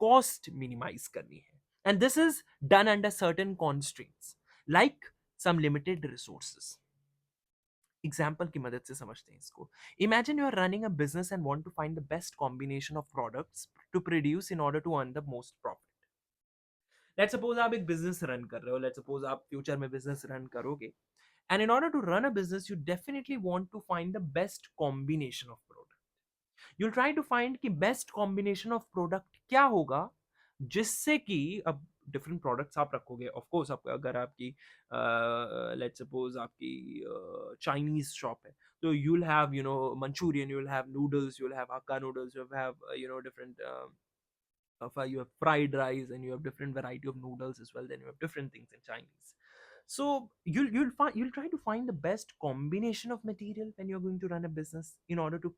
कॉस्ट मिनिमाइज करनी है, and this is done under certain constraints like some limited resources. Example की मदद से समझते हैं इसको। Imagine you are running a business and want to find the best combination of products to produce in order to earn the most profit. Let's suppose आप एक business run कर रहे हो, लेट्स सपोज आप फ्यूचर में business run करोगे, And in order to run a business, you definitely want to find the best combination of product. You'll try to find कि best combination of product क्या होगा, जिससे कि अब डिफरेंट प्रोडक्ट्स आप रखोगे. ऑफ कोर्स आप अगर आपकी लेट्स सपोज आपकी चाइनीज शॉप है, तो you will have Manchurian, you will have noodles, you will have hakka noodles, you have different you have fried rice, and you have different variety of noodles as well, then you have different things in Chinese. So you'll try to find the best combination of material when you're going to run a business in order to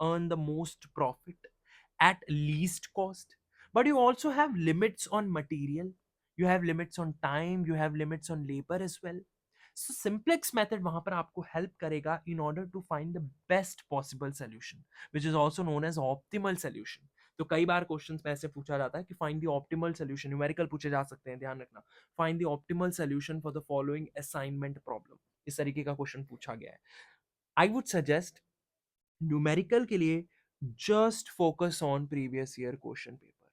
earn the most profit at least cost. But you also have limits on material, you have limits on time, you have limits on labor as well. So simplex method वहां पर आपको help करेगा in order to find the best possible solution, which is also known as optimal solution. तो कई बार questions में ऐसे पूछा जाता है कि find the optimal solution, numerical पूछे जा सकते हैं, ध्यान रखना. Find the optimal solution for the following assignment problem, इस तरीके का क्वेश्चन पूछा गया है. आई वुड सजेस्ट न्यूमेरिकल के लिए just focus on previous year question paper.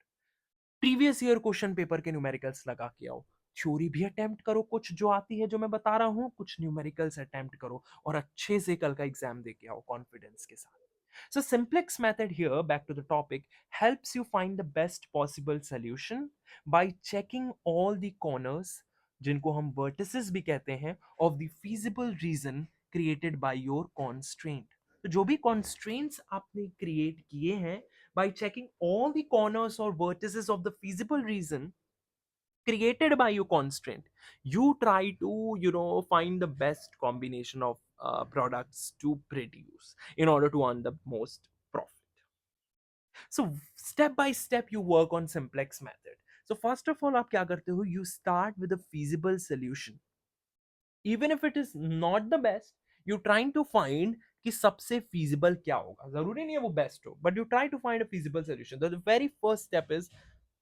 Previous year question paper के न्यूमेरिकल्स लगा के आओ. थ्योरी भी अटेम्प्ट करो, कुछ जो आती है जो मैं बता रहा हूँ, कुछ न्यूमेरिकल्स अटेम्प्ट करो, और अच्छे से कल का एग्जाम दे के आओ कॉन्फिडेंस के साथ. So simplex method here, back to the topic, helps you find the best possible solution by checking all the corners, जिनको हम vertices भी कहते हैं, of the feasible reason created by your constraint. तो जो भी constraints आपने create किए हैं, by checking all the corners or vertices of the feasible reason created by your constraint, you try to find the best combination of products to produce in order to earn the most profit. So step by step you work on simplex method. So first of all आप क्या करते हो, you start with a feasible solution. Even if it is not the best, you trying to find कि सबसे feasible क्या होगा. जरूरी नहीं है वो best हो, but you try to find a feasible solution. So the very first step is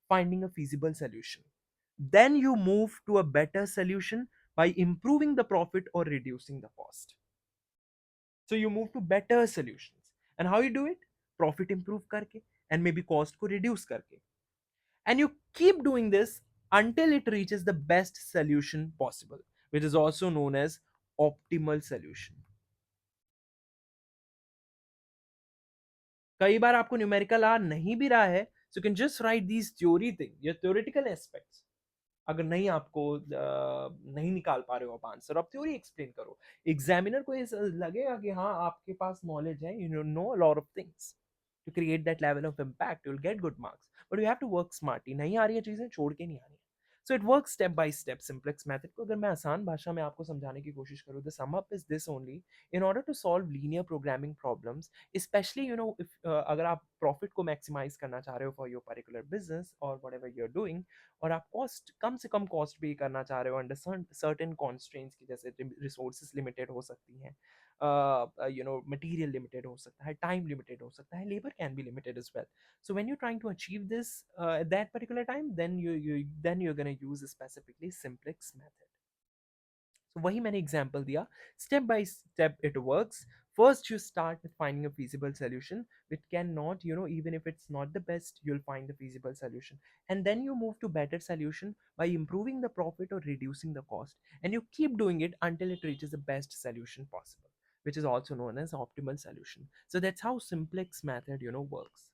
finding a feasible solution. Then you move to a better solution by improving the profit or reducing the cost. So you move to better solutions. And how you do it? Profit improve करके, and maybe cost को reduce करके. And you keep doing this until it reaches the best solution possible, which is also known as optimal solution. कई बार आपको numerical आ नहीं भी रहा है, so you can just write these theory thing, your theoretical aspects. अगर नहीं आपको नहीं निकाल पा रहे हो आप आंसर, आप थ्योरी एक्सप्लेन करो. एग्जामिनर को ऐसा लगेगा कि हाँ आपके पास नॉलेज है, you know a lot of things. To create that level of impact you will get good marks, but you have to work smartly. नहीं आ रही है चीजें, छोड़ के नहीं आ रही है. So it work step by step. Simplex method को अगर मैं आसान भाषा में आपको समझाने की कोशिश करूँ, the sum up is this only. In order to solve linear programming problems, specially if अगर आप प्रॉफिट को मैक्सिमाइज करना चाह रहे हो फॉर योर पर्टिकुलर बिजनेस और whatever you are doing, और आप कॉस्ट कम से कम कॉस्ट पे करना चाह रहे हो अंडर सर्टेन कॉन्स्ट्रेंट्स की, जैसे रिसोर्सेज लिमिटेड हो सकती हैं, मटेरियल लिमिटेड हो सकता है, टाइम लिमिटेड हो सकता है, labour can be limited as well. So when you're trying to achieve this at that particular time, then you're going to use specifically simplex method. So वही मैंने example दिया. Step by step it works. First you start with finding a feasible solution which cannot, even if it's not the best, you'll find the feasible solution, and then you move to better solution by improving the profit or reducing the cost, and you keep doing it until it reaches the best solution possible, which is also known as optimal solution. So that's how simplex method works.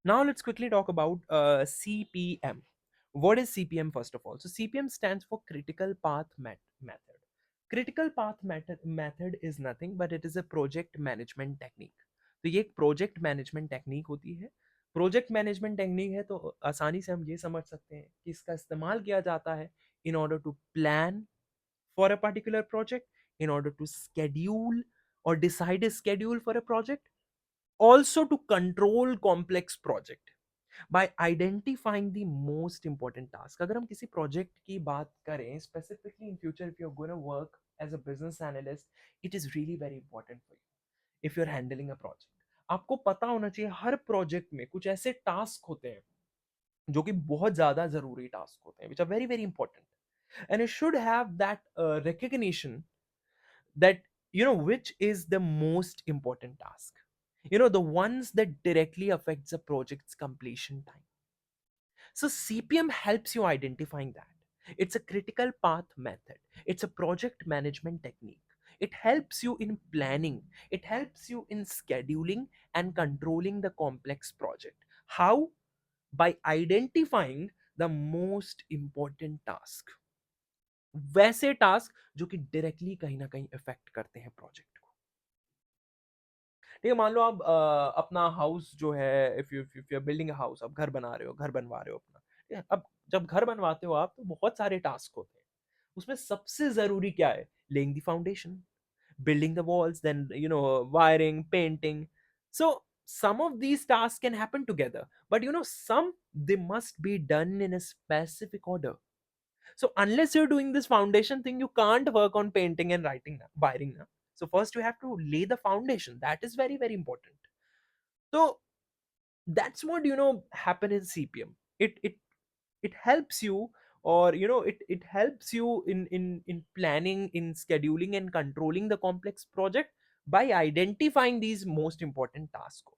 Now let's quickly talk about CPM. What is CPM first of all? So CPM stands for critical path method. Critical path method is nothing but it is a project management technique. तो ये एक project management technique होती है. Project management technique है तो आसानी से हम ये समझ सकते हैं कि इसका इस्तेमाल किया जाता है in order to plan for a particular project, in order to schedule और decide a schedule for a project, also to control complex project by identifying the most important task. अगर हम किसी प्रोजेक्ट की बात करें specifically in future, if you're going to work as a business analyst, it is really very important for you if you're handling a project. आपको पता होना चाहिए हर प्रोजेक्ट में कुछ ऐसे टास्क होते हैं जो कि बहुत ज्यादा जरूरी टास्क होते हैं, which are very very important, and you should have that recognition that which is the most important task, the ones that directly affects the project's completion time. So CPM helps you identifying that. It's a critical path method. It's a project management technique. It helps you in planning, it helps you in scheduling and controlling the complex project. How? By identifying the most important task, वैसे task जो कि directly कहीं ना कहीं effect करते हैं project को। ठीक है, मान लो आप अपना हाउस जो है, if you are building a house, आप घर बना रहे हो, घर बनवा रहे हो अपना, ठीक है? अब जब घर बनवाते हो आप तो बहुत सारे टास्क होते हैं। उसमें सबसे जरूरी क्या है? Laying the foundation, building the walls, then wiring, painting. So some of these tasks can happen together, but some, they must be done in a specific order. So unless you're doing this foundation thing, you can't work on painting and writing now, wiring now. So first you have to lay the foundation. That is very, very important. So that's what happen in CPM. It helps you, or it helps you in planning, in scheduling and controlling the complex project by identifying these most important tasks.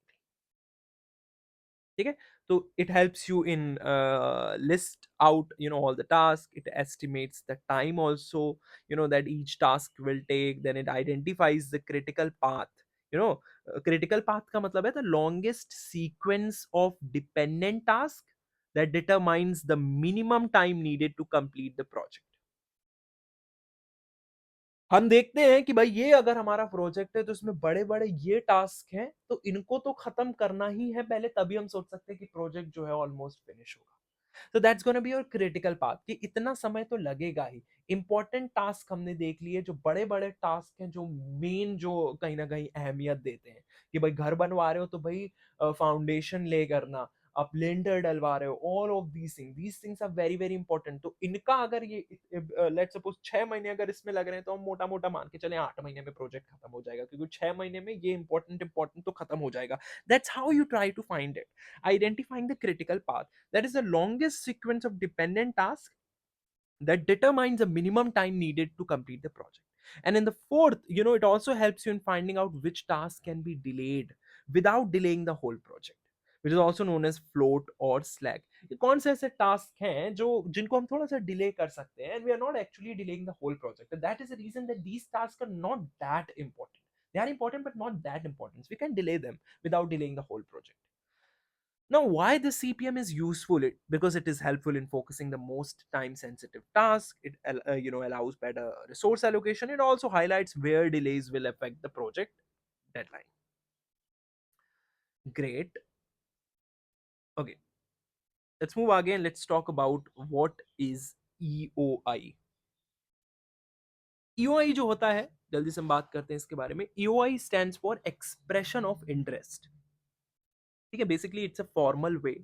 Okay, so it helps you in list out all the tasks. It estimates the time also that each task will take. Then it identifies the critical path. Critical path ka matlab hai the longest sequence of dependent task that determines the minimum time needed to complete the project. हम देखते हैं कि भाई ये अगर हमारा project है तो इसमें बड़े बड़े ये टास्क हैं, तो इनको तो खत्म करना ही है पहले, तभी हम सोच सकते हैं कि प्रोजेक्ट जो है ऑलमोस्ट फिनिश होगा। तो that's gonna be your critical path, कि इतना समय तो लगेगा ही। इंपॉर्टेंट टास्क हमने देख लिए, जो बड़े बड़े टास्क हैं, जो मेन, जो कहीं ना कहीं अहमियत देते हैं, कि भाई घर बनवा रहे हो तो भाई फाउंडेशन ले करना, आप लेंटर डलवा रहे हो, all of these things are very very important. तो इनका अगर ये लेट्स सपोज 6 महीने अगर इसमें लग रहे हैं, तो हम मोटा मोटा मान के चले 8 महीने में प्रोजेक्ट खत्म हो जाएगा, क्योंकि 6 महीने में ये इंपॉर्टेंट इंपॉर्टेंट तो खत्म हो जाएगा। That's how you try to find it, identifying the critical path, that is the longest sequence of dependent tasks that determines the minimum time needed to complete the project. And in the fourth, it also helps you in finding out which tasks can be delayed without delaying the whole project, which is also known as float or slack. ये कौन से ऐसे task हैं जो जिनको हम थोड़ा सा डिले कर सकते हैं, and we are not actually delaying the whole project. And that is the reason that these tasks are not that important. They are important but not that important, so we can delay them without delaying the whole project. Now, why the CPM is useful? Because it is helpful in focusing the most time-sensitive tasks. It allows better resource allocation. It also highlights where delays will affect the project deadline. Great. Okay, let's move again. Let's talk about what is EOI. EOI जो होता है, जल्दी से हम बात करते हैं इसके बारे में। EOI stands for expression of interest. ठीक है, basically it's a formal way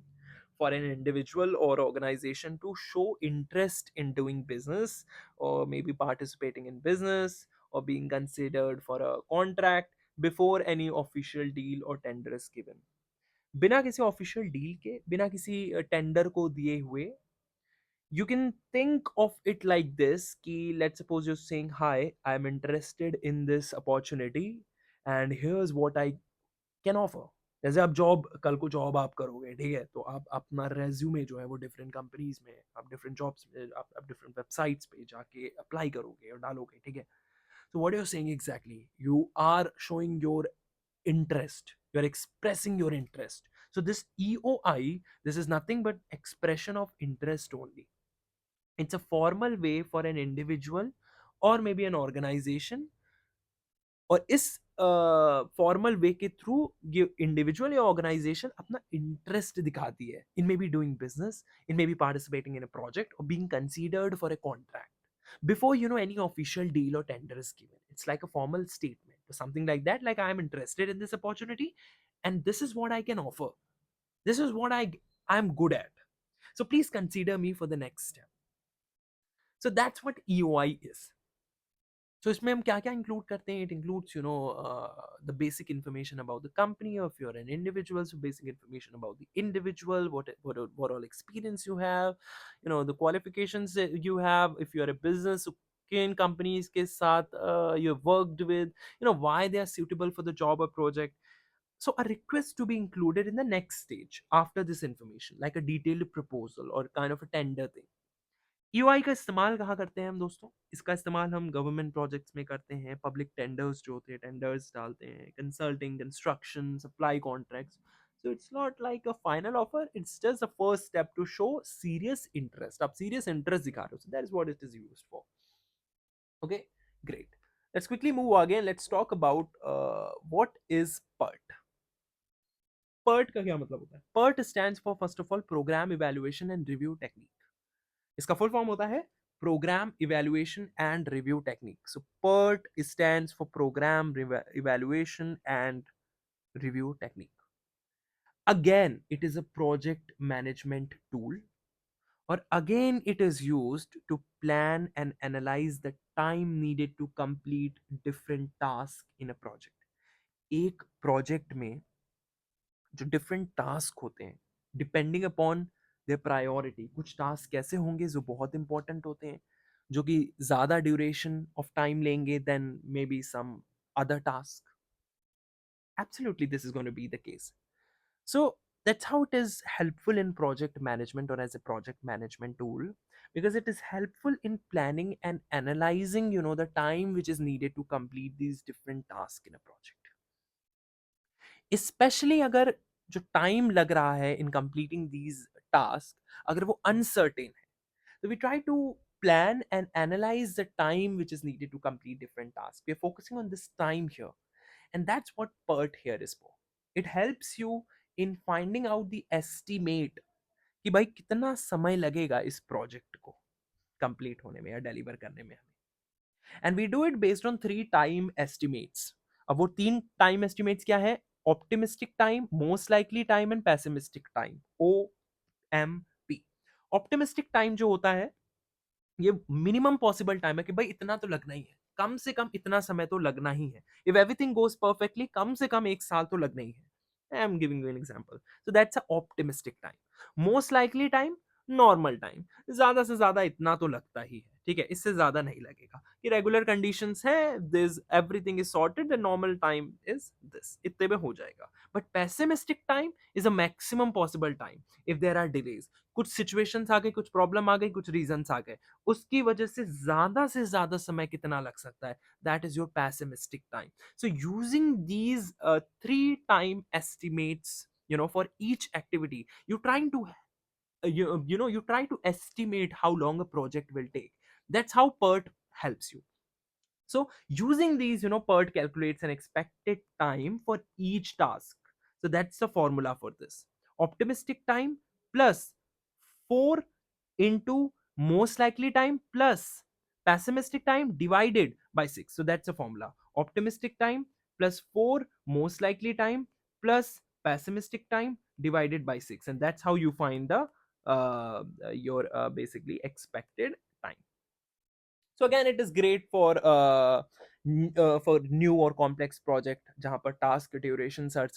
for an individual or organization to show interest in doing business, or maybe participating in business, or being considered for a contract before any official deal or tender is given. बिना किसी official deal के, बिना किसी tender को दिए हुए, you can think of it like this, कि let's suppose you're saying, hi, I'm interested in this opportunity and here's what I can offer. जैसे आप जॉब, कल को जॉब आप करोगे, ठीक है, तो आप अपना रेज्यूमे जो है वो डिफरेंट कंपनीज में, आप डिफरेंट जॉब्स में, आप डिफरेंट वेबसाइट्स पे जाके अप्लाई करोगे और डालोगे, ठीक है। तो what you are saying exactly, you are showing your interest, you're expressing your interest. So this EOI, this is nothing but expression of interest only. It's a formal way for an individual or maybe an organization, और इस formal way के through ये individual या organisation अपना interest दिखाती है in maybe doing business, in maybe participating in a project और being considered for a contract before any official deal or tender is given. It's like a formal statement or something like that, like I am interested in this opportunity and this is what I can offer, this is what I'm good at, so please consider me for the next step. So that's what EOI is. So इसमें हम क्या क्या include करते हैं? It includes the basic information about the company, or if you're an individual, so basic information about the individual, what all experience you have, the qualifications that you have, if you're a business, so किन companies के साथ you've worked with, why they are suitable for the job or project. So a request to be included in the next stage after this information, like a detailed proposal or kind of a tender thing. EOI का इस्तेमाल कहाँ करते हैं हम दोस्तों? इसका इस्तेमाल हम गवर्नमेंट प्रोजेक्ट्स में करते हैं, पब्लिक टेंडर्स जो होते हैं, टेंडर्स डालते हैं, consulting, construction, supply contracts. So it's not like a final offer, it's just the first step to show serious interest. आप serious interest दिखा रहे हो, so that is what it is used for. Okay, great. Let's quickly move again. Let's talk about what is PERT. PERT का क्या मतलब होता है? PERT stands for first of all Program Evaluation and Review Technique. इसका full form होता है program evaluation and review technique. So PERT stands for program evaluation and review technique. Again, it is a project management tool, or again it is used to plan and analyze the time needed to complete different tasks in a project. एक project में जो different task होते हैं, depending upon their priority, कुछ task कैसे होंगे जो बहुत इंपॉर्टेंट होते हैं, जो कि ज़्यादा ड्यूरेशन ऑफ टाइम लेंगे than maybe some other task. Absolutely, this is going to be the case. So that's how it is helpful in project management or as a project management tool, because it is helpful in planning and analyzing, the time which is needed to complete these different tasks in a project. Especially अगर जो time लग रहा है इन completing these task, अगर वो uncertain है, so we try to plan and analyze the time which is needed to complete different tasks. We are focusing on this time here, and that's what PERT here is for. It helps you in finding out the estimate कि भाई कितना समय लगेगा इस project को complete होने में या डिलीवर करने में हमें. And we do it based on 3 time estimates. अब वो 3 टाइम एस्टिमेट्स क्या है? Optimistic time, most likely time and pessimistic time. OMP. Optimistic time जो होता है, ये मिनिमम पॉसिबल टाइम है कि भाई इतना तो लगना ही है, कम से कम इतना समय तो लगना ही है. इफ एवरीथिंग गोज परफेक्टली, कम से कम 1 साल तो लगना ही है. I am giving you an example. So that's a optimistic time. Most likely time, normal time, ज्यादा से ज्यादा इतना तो लगता ही है, ठीक है, इससे ज्यादा नहीं लगेगा. कि रेगुलर कंडीशंस है, this everything is sorted, the normal time is this, इतने में हो जाएगा. But pessimistic time is a maximum possible time if there are delays. कुछ सिचुएशंस आ गई, कुछ प्रॉब्लम आ गई, कुछ रीजंस आ गए, उसकी वजह से ज्यादा समय कितना लग सकता है, that is your pessimistic time. So using these 3 time estimates, for each activity, you trying to you try to estimate how long a project will take. That's how PERT helps you. So using these, PERT calculates an expected time for each task. So that's the formula for this. Optimistic time plus 4 into most likely time plus pessimistic time divided by 6. So that's the formula. Optimistic time plus 4 most likely time plus pessimistic time divided by 6. And that's how you find the your basically expected time. So again, it is great for new or complex project जहाँ पर task durations are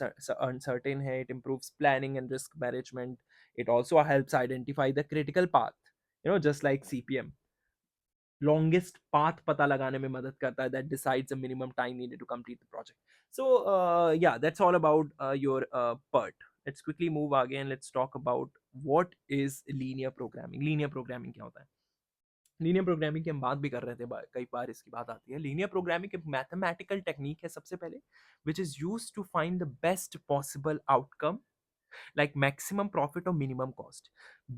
uncertain है. It improves planning and risk management. It also helps identify the critical path, just like CPM. Longest path पता लगाने में मदद करता है, that decides the minimum time needed to complete the project. So yeah, that's all about your PERT. Let's quickly move again. Let's talk about what is linear programming. Linear programming क्या होता है? Linear programming की हम बात भी कर रहे थे, कई बार इसकी बात आती है. लीनियर प्रोग्रामिंग एक मैथमेटिकल टेक्निक है सबसे पहले, which is use to find the best possible outcome, like maximum profit और minimum cost.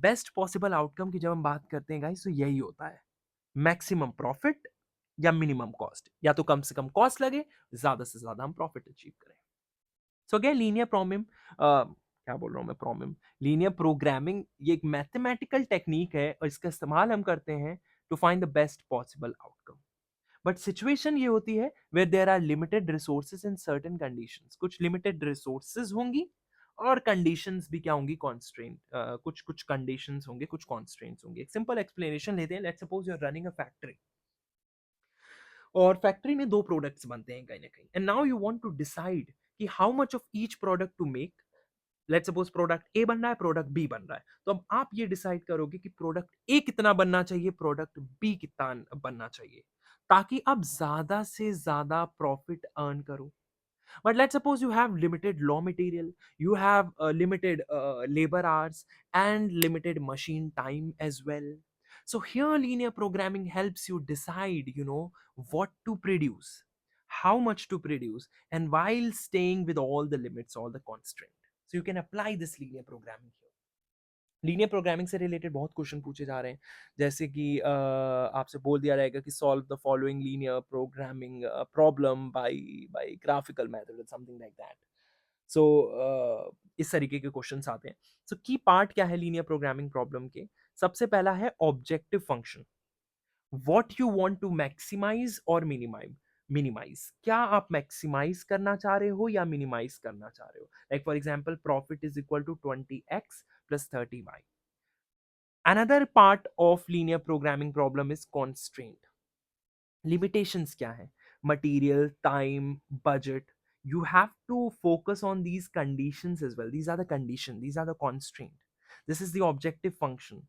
Best possible outcome की जब हम बात करते हैं गाइस, तो यही होता है मैक्सिमम प्रॉफिट या मिनिमम कॉस्ट, या तो कम से कम कॉस्ट लगे, ज्यादा से ज्यादा हम प्रॉफिट अचीव करें. सो अगेन लीनियर प्रोमिम, क्या बोल रहा हूँ मैं, प्रोमिम, लीनियर प्रोग्रामिंग, ये एक मैथमेटिकल टेक्निक है और इसका इस्तेमाल हम करते हैं to find the best possible outcome. But situation ये होती है where there are limited resources in certain conditions. कुछ लिमिटेड रिसोर्सेज होंगी और कंडीशंस भी क्या होंगी, कॉन्स्ट्रेंट. कुछ कुछ कंडीशंस होंगे, कुछ कॉन्स्ट्रेंट्स होंगे. एक सिंपल एक्सप्लेनेशन लेते हैं. Let's suppose you are running a factory, और फैक्ट्री में 2 प्रोडक्ट्स बनते हैं कहीं ना कहीं, and now you want to decide कि how much of each product to make. Let's suppose product A बन रहा है, प्रोडक्ट बी बन रहा है, तो अब आप ये डिसाइड करोगे कि प्रोडक्ट ए कितना बनना चाहिए, प्रोडक्ट बी कितना बनना चाहिए, ताकि आप ज्यादा से ज्यादा प्रॉफिट अर्न करो. But let's suppose you have limited raw material, you have limited labor hours and limited machine time as well. So here linear programming helps you decide, what to produce, how much to produce, and while staying with all the limits, all the constraint. So you can apply this linear programming here. Linear programming से related बहुत question पूछे जा रहे हैं, जैसे कि आपसे बोल दिया जाएगा कि solve the following linear programming problem by graphical method, something like that. So इस तरीके के क्वेश्चंस आते हैं. सो की पार्ट क्या है लीनियर प्रोग्रामिंग प्रॉब्लम के? सबसे पहला है objective function. What you want to maximize और मिनिमाइज. क्या आप मैक्सिमाइज करना चाह रहे हो या मिनिमाइज करना चाह रहे हो? Like for example, profit is equal to 20x plus 30y. Another part of linear programming problem is constraint. Limitations क्या है? Material, time, budget. You have to focus on these conditions as well. These are the condition, these are the constraint. This is the objective function.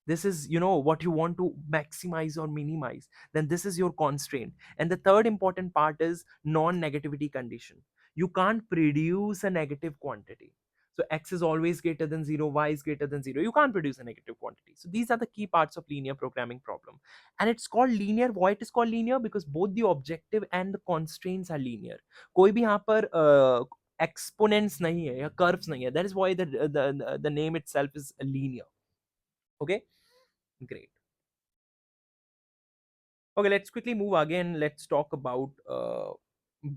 This is, what you want to maximize or minimize. Then this is your constraint. And the third important part is non-negativity condition. You can't produce a negative quantity. So x is always greater than 0, y is greater than 0. You can't produce a negative quantity. So these are the key parts of linear programming problem. And it's called linear. Why it is called linear? Because both the objective and the constraints are linear. कोई भी यहाँ पर exponents नहीं है या curves नहीं है. That is why the name itself is linear. Okay, great. Okay, let's quickly move again. Let's talk about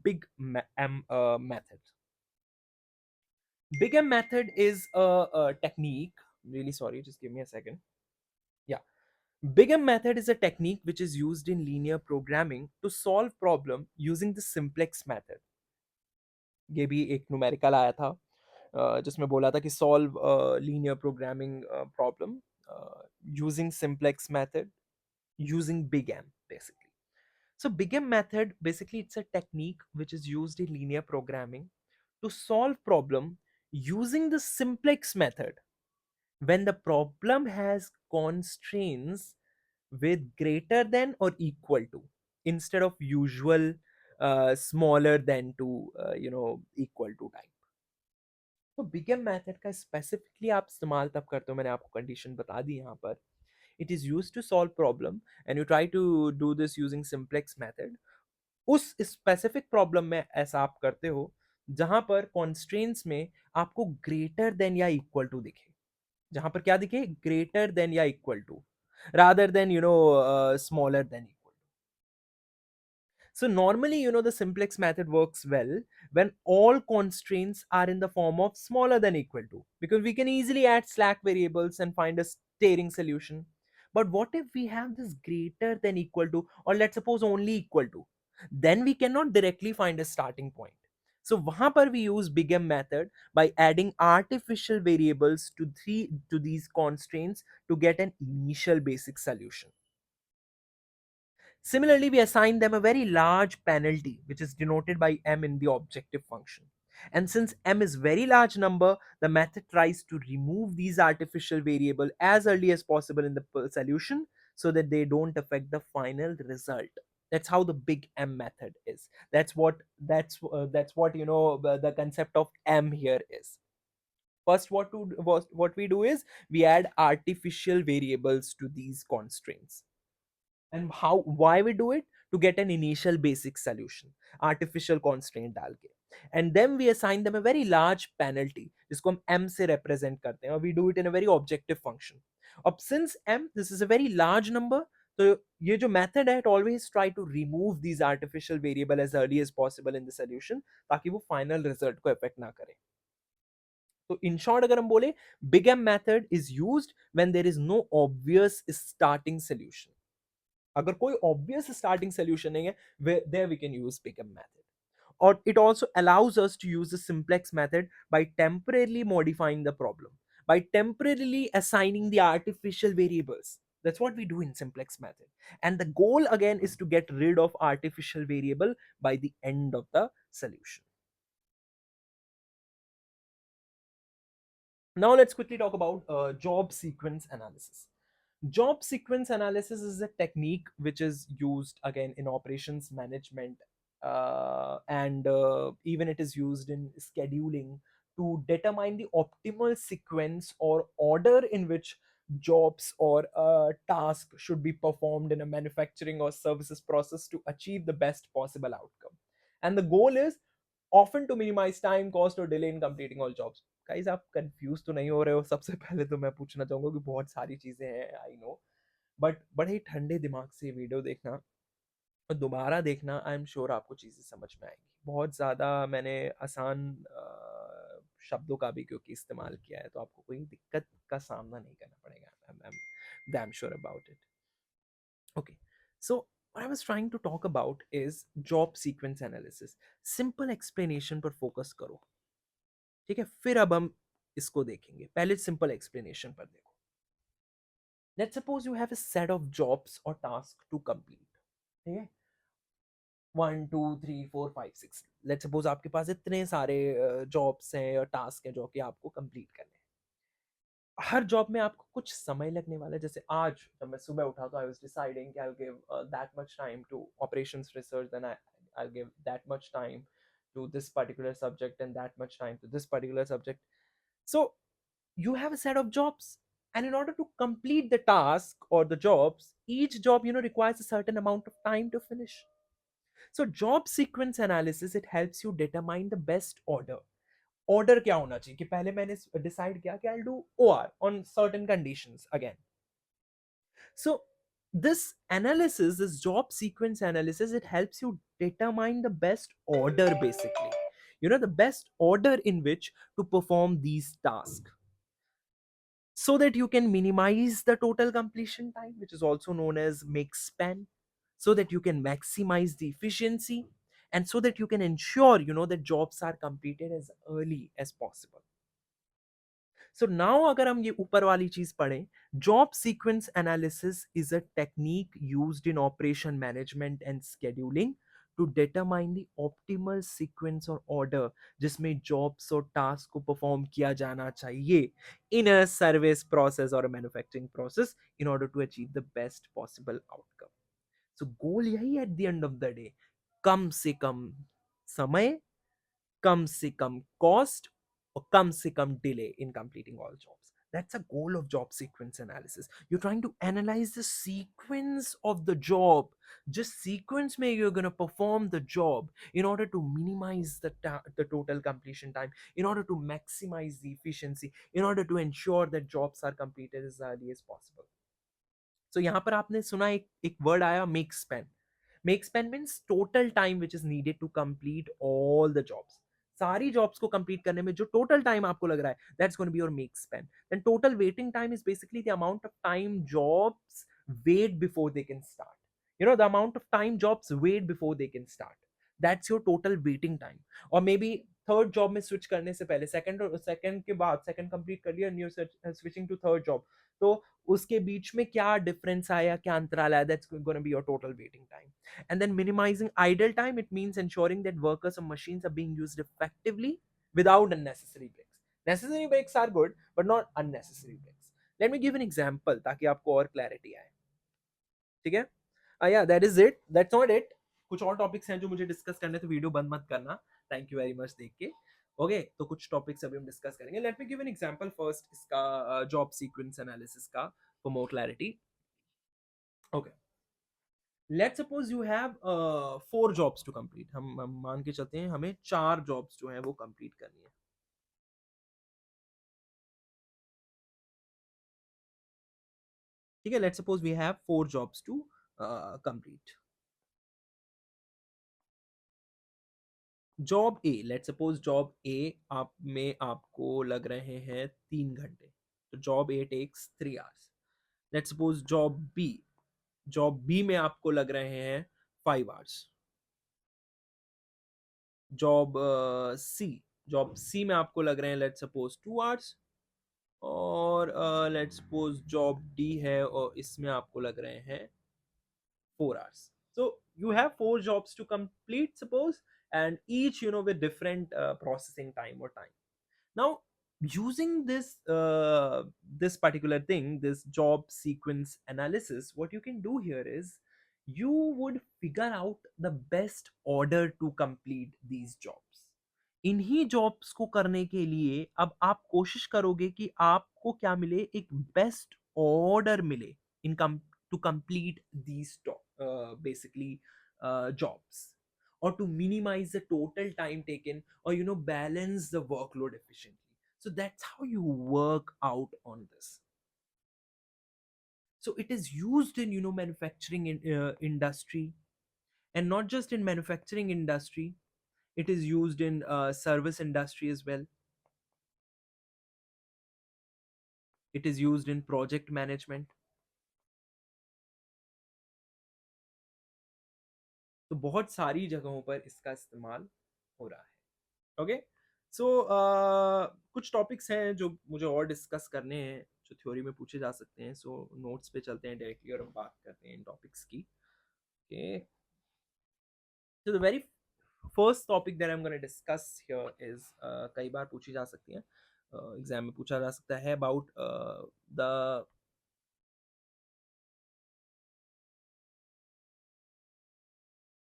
big M method. Big M method is a technique. Really sorry, just give me a second. Yeah, Big M method is a technique which is used in linear programming to solve problem using the simplex method. ये भी एक numerical आया था जिसमें बोला था कि solve linear programming problem using simplex method using Big M basically. So Big M method basically it's a technique which is used in linear programming to solve problem using the simplex method when the problem has constraints with greater than or equal to instead of usual smaller than to equal to type. तो big M method का specifically आप इस्तेमाल तब करते हो, मैंने आपको condition बता दी यहाँ पर. It is used to solve problem and you try to do this using simplex method. उस स्पेसिफिक प्रॉब्लम में ऐसा आप करते हो जहां पर कॉन्स्ट्रेंट्स में आपको ग्रेटर देन या इक्वल टू दिखे. जहां पर क्या दिखे? ग्रेटर देन या equal to, rather than smaller than equal. So normally, the simplex method works well when all constraints are in the form of smaller than equal to, because we can easily add slack variables and find a steering solution. But what if we have this greater than equal to, or let's suppose only equal to? Then we cannot directly find a starting point. So वहां पर we use big M method by adding artificial variables to these constraints to get an initial basic solution. Similarly, we assign them a very large penalty, which is denoted by m in the objective function. And since m is very large number, the method tries to remove these artificial variable as early as possible in the solution so that they don't affect the final result. That's how the big M method is. That's what the concept of M here is. First, what we do is we add artificial variables to these constraints. And why we do it? To get an initial basic solution, artificial constraint डाल के. And then we assign them a very large penalty जिसको हम m से represent करते हैं, और we do it in a very objective function. अब since m this is a very large number, तो ये जो method है, it always try to remove these artificial variable as early as possible in the solution ताकि वो final result को affect ना करे. तो in short अगर हम बोले, big M method is used when there is no obvious starting solution. अगर कोई obvious starting solution नहीं है, there we can use big M method. Or it also allows us to use the simplex method by temporarily modifying the problem, by temporarily assigning the artificial variables. That's what we do in simplex method. And the goal again is to get rid of artificial variable by the end of the solution. Now let's quickly talk about job sequence analysis. Job sequence analysis is a technique which is used again in operations management, and even it is used in scheduling to determine the optimal sequence or order in which jobs or a task should be performed in a manufacturing or services process to achieve the best possible outcome. And the goal is often to minimize time, cost or delay in completing all jobs. Guys आप confuse तो नहीं हो रहे हो? सबसे पहले तो मैं पूछना चाहूंगा कि बहुत सारी चीजें हैं, आई नो, बट बड़े ठंडे दिमाग से वीडियो देखना और दोबारा देखना, आई एम श्योर आपको चीजें समझ में आएंगी। बहुत ज्यादा मैंने आसान शब्दों का भी क्योंकि इस्तेमाल किया है, तो आपको कोई दिक्कत का सामना नहीं करना पड़ेगा। I'm damn sure about it. Okay, so what I was trying to talk about is job sequence analysis. Simple explanation पर फोकस करो, ठीक है? फिर अब हम इसको देखेंगे। पहले सिंपल एक्सप्लेनेशन पर देखो। Let's suppose you have a set of jobs or tasks to complete, ठीक है? 1 2 3 4 5 6, लेट्स सपोज आपके पास इतने सारे जॉब्स हैं और टास्क हैं जो कि आपको कंप्लीट करने हैं। हर जॉब में आपको कुछ समय लगने वाला है। जैसे आज जब मैं सुबह उठा तो आई वाज डिसाइडिंग कि I will give that much time to operations research, then I will give that much time to this particular subject and that much time to this particular subject. So you have a set of jobs, and in order to complete the task or the jobs, each job requires a certain amount of time to finish. So job sequence analysis, it helps you determine the best order. Order क्या होना चाहिए कि पहले मैंने decide किया कि I'll do OR on certain conditions again. So this analysis, this job sequence analysis, it helps you determine the best order basically. The best order in which to perform these tasks, so that you can minimize the total completion time, which is also known as make span, so that you can maximize the efficiency, and so that you can ensure that jobs are completed as early as possible. So now अगर हम ये ऊपर वाली चीज पढ़ें, job sequence analysis is a technique used in operation management and scheduling to determine the optimal sequence or order जिसमें jobs और tasks को perform किया जाना चाहिए in a service process or a manufacturing process in order to achieve the best possible outcome. So goal यही है at the end of the day, कम से कम समय, कम से कम cost or कम से कम delay in completing all jobs. That's a goal of job sequence analysis. You're trying to analyze the sequence of the job. Just sequence में you're going to perform the job in order to minimize the total completion time, in order to maximize the efficiency, in order to ensure that jobs are completed as early as possible. So यहाँ पर आपने सुना एक word आया, make span. Make span means total time which is needed to complete all the jobs. सारी jobs को complete करने में जो total time आपको लग रहा है, that's going to be your make span. Then total waiting time is basically the amount of time jobs wait before they can start. The amount of time jobs wait before they can start. That's your total waiting time. Or maybe third job में switch करने से पहले, second के बाद second complete कर लिया, new switching to third job, तो उसके बीच में क्या डिफरेंस आया, क्या अंतराल आया, that's going to be your total waiting time. And then minimizing idle time, it means ensuring that workers and machines are being used effectively without unnecessary breaks. Necessary breaks are good, but not unnecessary breaks. Let me give an example ताकि आपको और clarity आए, ठीक है? या that is it, that's not it. कुछ और topics हैं जो मुझे डिस्कस करने, तो वीडियो बंद मत करना. थैंक यू वेरी मच देख के. ओके, तो कुछ टॉपिक्स अभी हम डिस्कस करेंगे. Let me give an example first इसका जॉब सीक्वेंस एनालिसिस का, for more clarity. Okay, let's suppose you have 4 jobs to complete. हम मान के चलते हैं हमें 4 जॉब्स जो हैं वो कंप्लीट करनी है, ठीक है? Let's suppose we have 4 jobs to complete. Job A, let's suppose job A आप में आपको लग रहे हैं 3 घंटे, तो job A takes 3 hours. Let's suppose job B में आपको लग रहे हैं 5 hours. Job C job C में आपको लग रहे हैं लेट्स सपोज 2 आवर्स. और लेट्स सपोज जॉब डी है और इसमें आपको लग रहे हैं 4 hours. So you have 4 jobs to complete, suppose, and each with different processing time or time. Now, using this particular thing, this job sequence analysis, what you can do here is you would figure out the best order to complete these jobs. इन्हीं jobs को करने के लिए अब आप कोशिश करोगे कि आपको क्या मिले, एक बेस्ट order मिले in to complete these basically jobs, or to minimize the total time taken, or balance the workload efficiently. So that's how you work out on this. So it is used in manufacturing industry, and not just in manufacturing industry, it is used in service industry as well. It is used in project management. तो बहुत सारी जगहों पर इसका इस्तेमाल हो रहा है। ओके, सो कुछ टॉपिक्स हैं जो मुझे और डिस्कस करने हैं, जो थ्योरी में पूछे जा सकते हैं। सो नोट्स पे चलते हैं डायरेक्टली और हम बात करते हैं इन टॉपिक्स की। Okay, so the very first topic that I am gonna discuss here is, कई बार पूछी जा सकती है, एग्जाम में पूछा जा सकता है, about the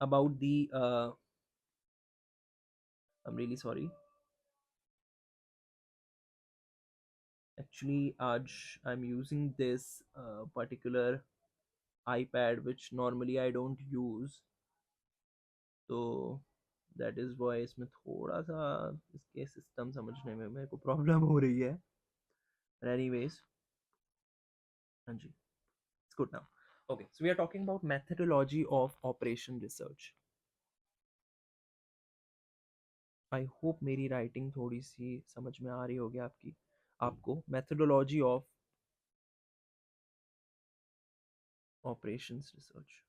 about the I'm really sorry, actually आज I'm using this particular iPad which normally I don't use, तो दैट इज़ वाई इसमें थोड़ा सा इसके सिस्टम समझने में मेरे को प्रॉब्लम हो रही है। एनीवेज, हाँ जी, it's good now. Okay, so we are talking about methodology of operation research. I hope मेरी राइटिंग थोड़ी सी समझ में आ रही होगी आपको। मेथडोलॉजी ऑफ ऑपरेशंस रिसर्च,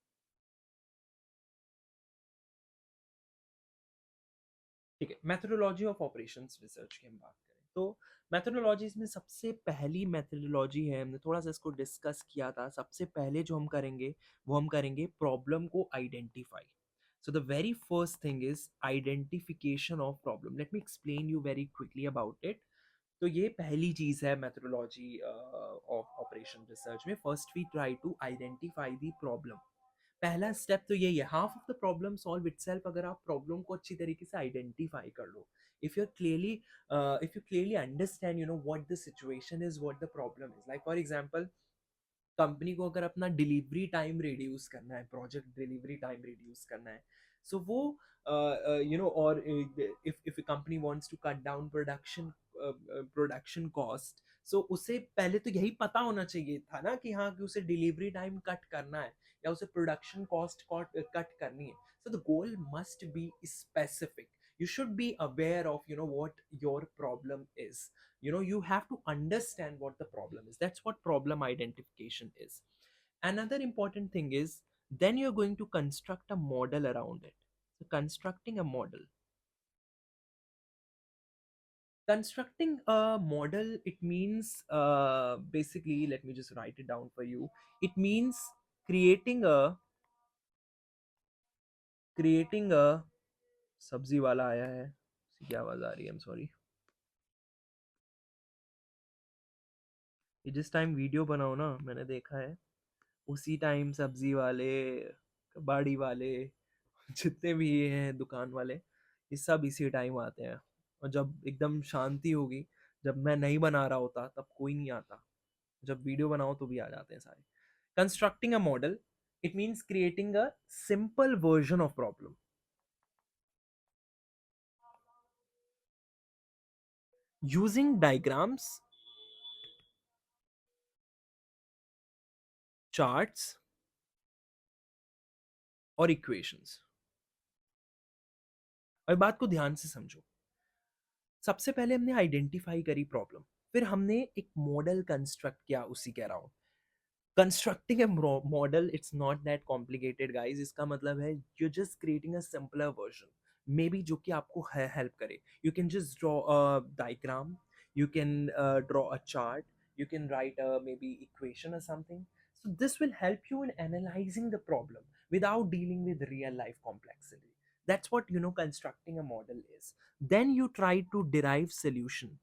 ठीक है। मैथडोलॉजी ऑफ ऑपरेशंस रिसर्च की हम बात करें तो मैथडोलॉजीज में सबसे पहली मैथडोलॉजी है, हमने थोड़ा सा इसको डिस्कस किया था। सबसे पहले जो हम करेंगे वो हम करेंगे प्रॉब्लम को identify. So the very first thing is identification of problem. Let me explain you very quickly about it. तो ये पहली चीज है मैथडोलॉजी ऑफ ऑपरेशन रिसर्च में। First we try to identify the problem. पहला स्टेप तो यही है, half of the problem solve itself. अगर आप प्रॉब्लम को अच्छी तरीके से आइडेंटिफाई कर लो, if you clearly understand what the situation is, what the problem is. Like for example, company को अगर अपना डिलीवरी टाइम रिड्यूस करना है, प्रोजेक्ट डिलीवरी टाइम रिड्यूस करना है, सो वो और if company wants to cut down production cost, so उसे पहले तो यही पता होना चाहिए था ना कि हाँ, कि उसे डिलीवरी टाइम कट करना है या उसे प्रोडक्शन कॉस्ट कट करनी है। So the goal must be specific. You should be aware of what your problem is. You have to understand what the problem is. That's what problem identification is. Another important thing is, then you're going to construct a model around it. So constructing a model, it means, basically, let me just write it down for you. It means creating a creating a सब्जी वाला आया है, इसकी क्या आवाज आ रही है, I am sorry. ये जिस टाइम वीडियो बनाओ ना, मैंने देखा है उसी टाइम सब्जी वाले, कबाड़ी वाले, जितने भी ये हैं दुकान वाले, ये सब इसी टाइम आते हैं। और जब एकदम शांति होगी, जब मैं नहीं बना रहा होता, तब कोई नहीं आता। जब वीडियो बनाओ तो भी आ जाते हैं सारे। Constructing a model, it means creating a simple version of problem using diagrams, charts और इक्वेशंस। और बात को ध्यान से समझो। सबसे पहले हमने आइडेंटिफाई करी प्रॉब्लम, फिर हमने एक मॉडल कंस्ट्रक्ट किया उसी के around. Constructing A model, it's not that complicated guys. इसका मतलब है you just creating a simpler version, may be जो कि आपको हेल्प करे। You can just draw a diagram, you can draw a chart, you can write a maybe equation or something. So this will help you in analyzing the problem without dealing with real life complexity. That's what constructing a model is. Then you try to derive solution.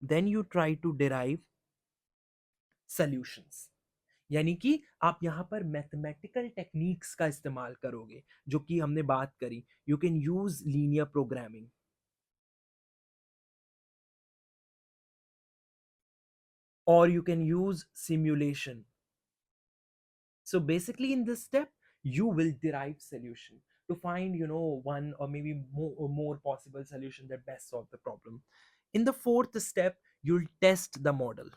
Then you try to derive solutions. यानी कि आप यहाँ पर mathematical techniques का इस्तेमाल करोगे, जो कि हमने बात करी। You can use linear programming, or you can use simulation. So basically in this step you will derive solution to find, one or maybe more possible solution that best solve the problem. In the fourth step you'll test the model.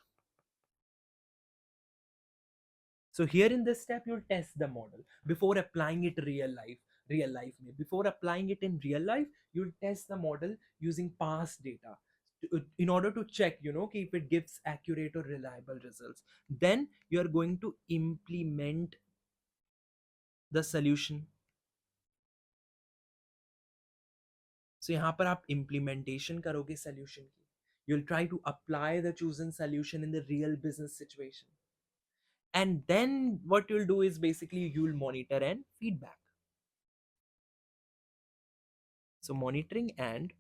So here in this step you'll test the model before applying it real life before applying it in real life you'll test the model using past data in order to check, if it gives accurate or reliable results. Then you're going to implement the solution. So यहाँ पर आप implementation करोगे solution की. You'll try to apply the chosen solution in the real business situation. And then what you'll do is basically you'll monitor and feedback. So monitoring and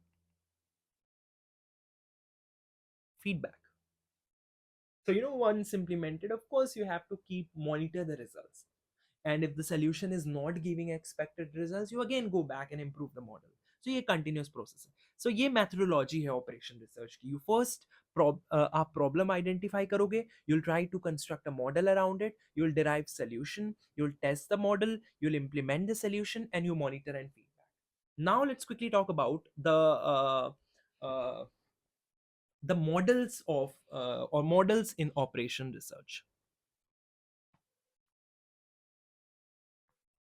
feedback. So once implemented, of course you have to keep monitor the results. And if the solution is not giving expected results, you again go back and improve the model. So ये continuous process है. So ये methodology है operation research की. You first आप problem identify करोगे, you'll try to construct a model around it, you'll derive solution, you'll test the model, you'll implement the solution, and you monitor and feedback. Now let's quickly talk about uh, the models of or models in operation research.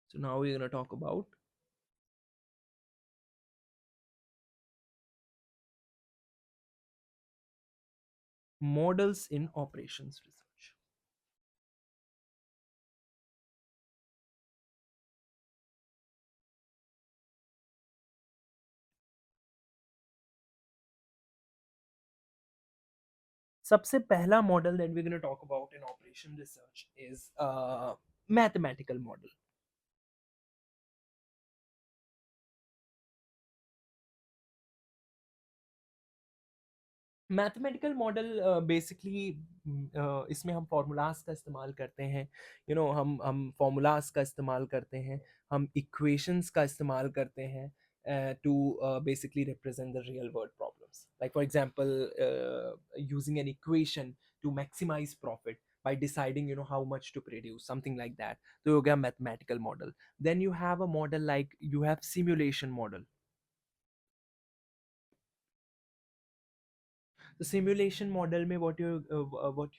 So now we're going to talk about models in operations research. सबसे पहला model that we're going to talk about in operation research is mathematical model. Mathematical model basically इसमें हम formulas का इस्तेमाल करते हैं, हम formulas का इस्तेमाल करते हैं, हम इक्वेशंस का इस्तेमाल करते हैं to basically represent the real world problems, like for example using an equation to maximize profit by deciding how much to produce, something like that. तो हो गया mathematical model. Then you have a model like you have simulation model. तो simulation model में what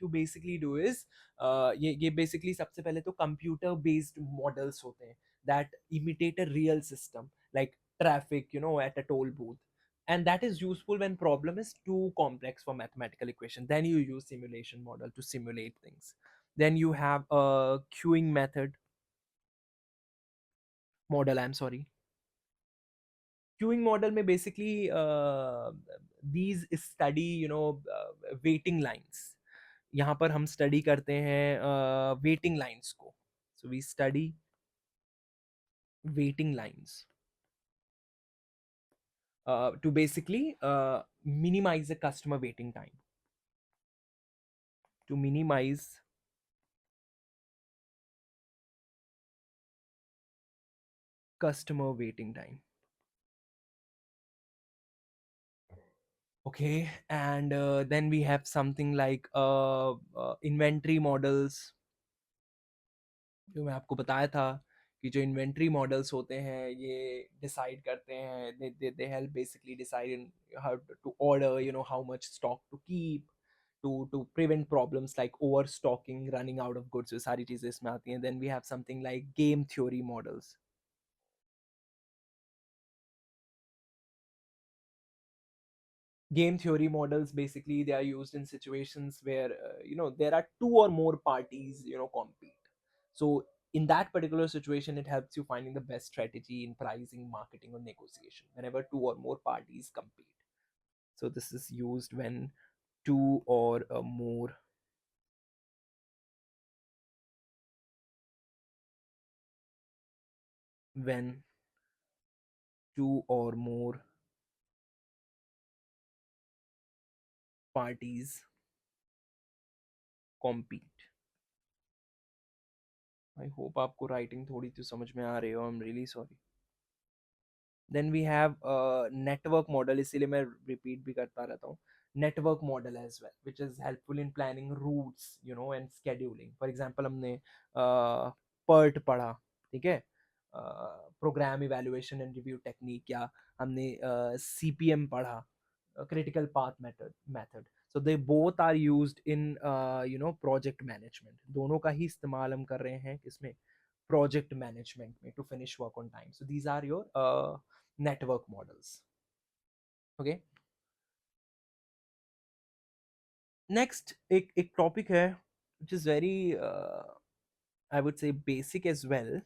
you basically do is ये basically सबसे पहले तो computer based models होते हैं that imitate a real system like traffic at a toll booth, and that is useful when problem is too complex for mathematical equation. Then you use simulation model to simulate things. Then you have a queuing method model, I'm sorry. Queuing model में basically these study waiting lines. यहाँ पर हम study करते हैं waiting lines को. So we study waiting lines to basically minimize the customer waiting time, to minimize customer waiting time. Okay, and then we have something like inventory models. जो मैं आपको बताया था कि जो इन्वेंट्री मॉडल्स होते हैं ये डिसाइड करते हैं, they help basically decide in how to order, how much stock to keep, to prevent problems like over stocking, running out of goods. ये सारी चीज़ें इसमें आती हैं. Then we have something like game theory models. Game theory models basically they are used in situations where there are two or more parties compete. So in that particular situation it helps you finding the best strategy in pricing, marketing, or negotiation whenever two or more parties compete. So this is used when two or more when two or more parties compete. I hope आपको writing थोड़ी तो समझ में आ रही हो. I'm really sorry. Then we have network model, इसीलिए मैं repeat भी करता रहता हूँ. network model as well, which is helpful in planning routes, and scheduling. For example, हमने PERT पढ़ा, ठीक है, program evaluation and review technique, या हमने CPM पढ़ा, critical path method. So they both are used in project management. दोनों का ही इस्तेमाल हम कर रहे हैं किसमें, project management में, to finish work on time. So these are your network models. Okay. Next एक topic है which is very I would say basic as well.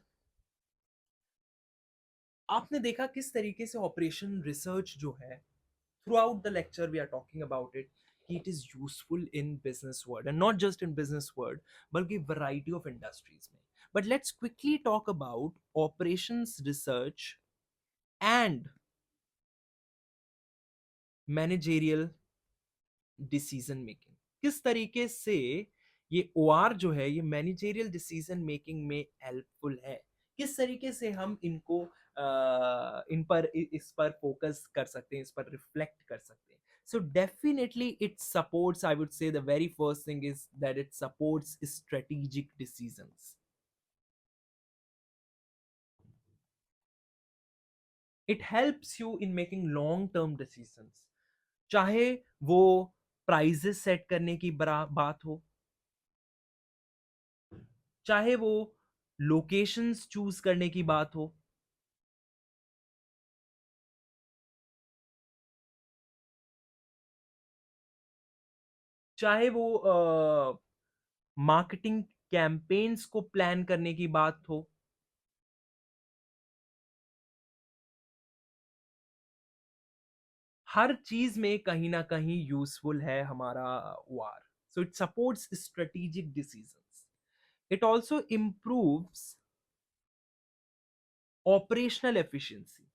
आपने देखा किस तरीके से ऑपरेशन रिसर्च जो है, throughout the lecture we are talking about it, कि it is useful in business world, and not just in business world बल्कि variety of industries में. But let's quickly talk about operations research and managerial decision making. किस तरीके से ये OR जो है ये मैनेजरियल डिसीजन मेकिंग में हेल्पफुल है, किस तरीके से हम इनको इन पर इस पर फोकस कर सकते हैं, इस पर रिफ्लेक्ट कर सकते हैं. So definitely it supports, I would say the very first thing is that it supports strategic decisions. It helps you in making long term decisions. चाहे वो प्राइजेस सेट करने की बात हो, चाहे वो लोकेशंस चूज करने की बात हो, चाहे वो मार्केटिंग कैंपेन्स को प्लान करने की बात हो, हर चीज में कहीं ना कहीं यूजफुल है हमारा वार. So it supports strategic decisions. It also improves operational efficiency.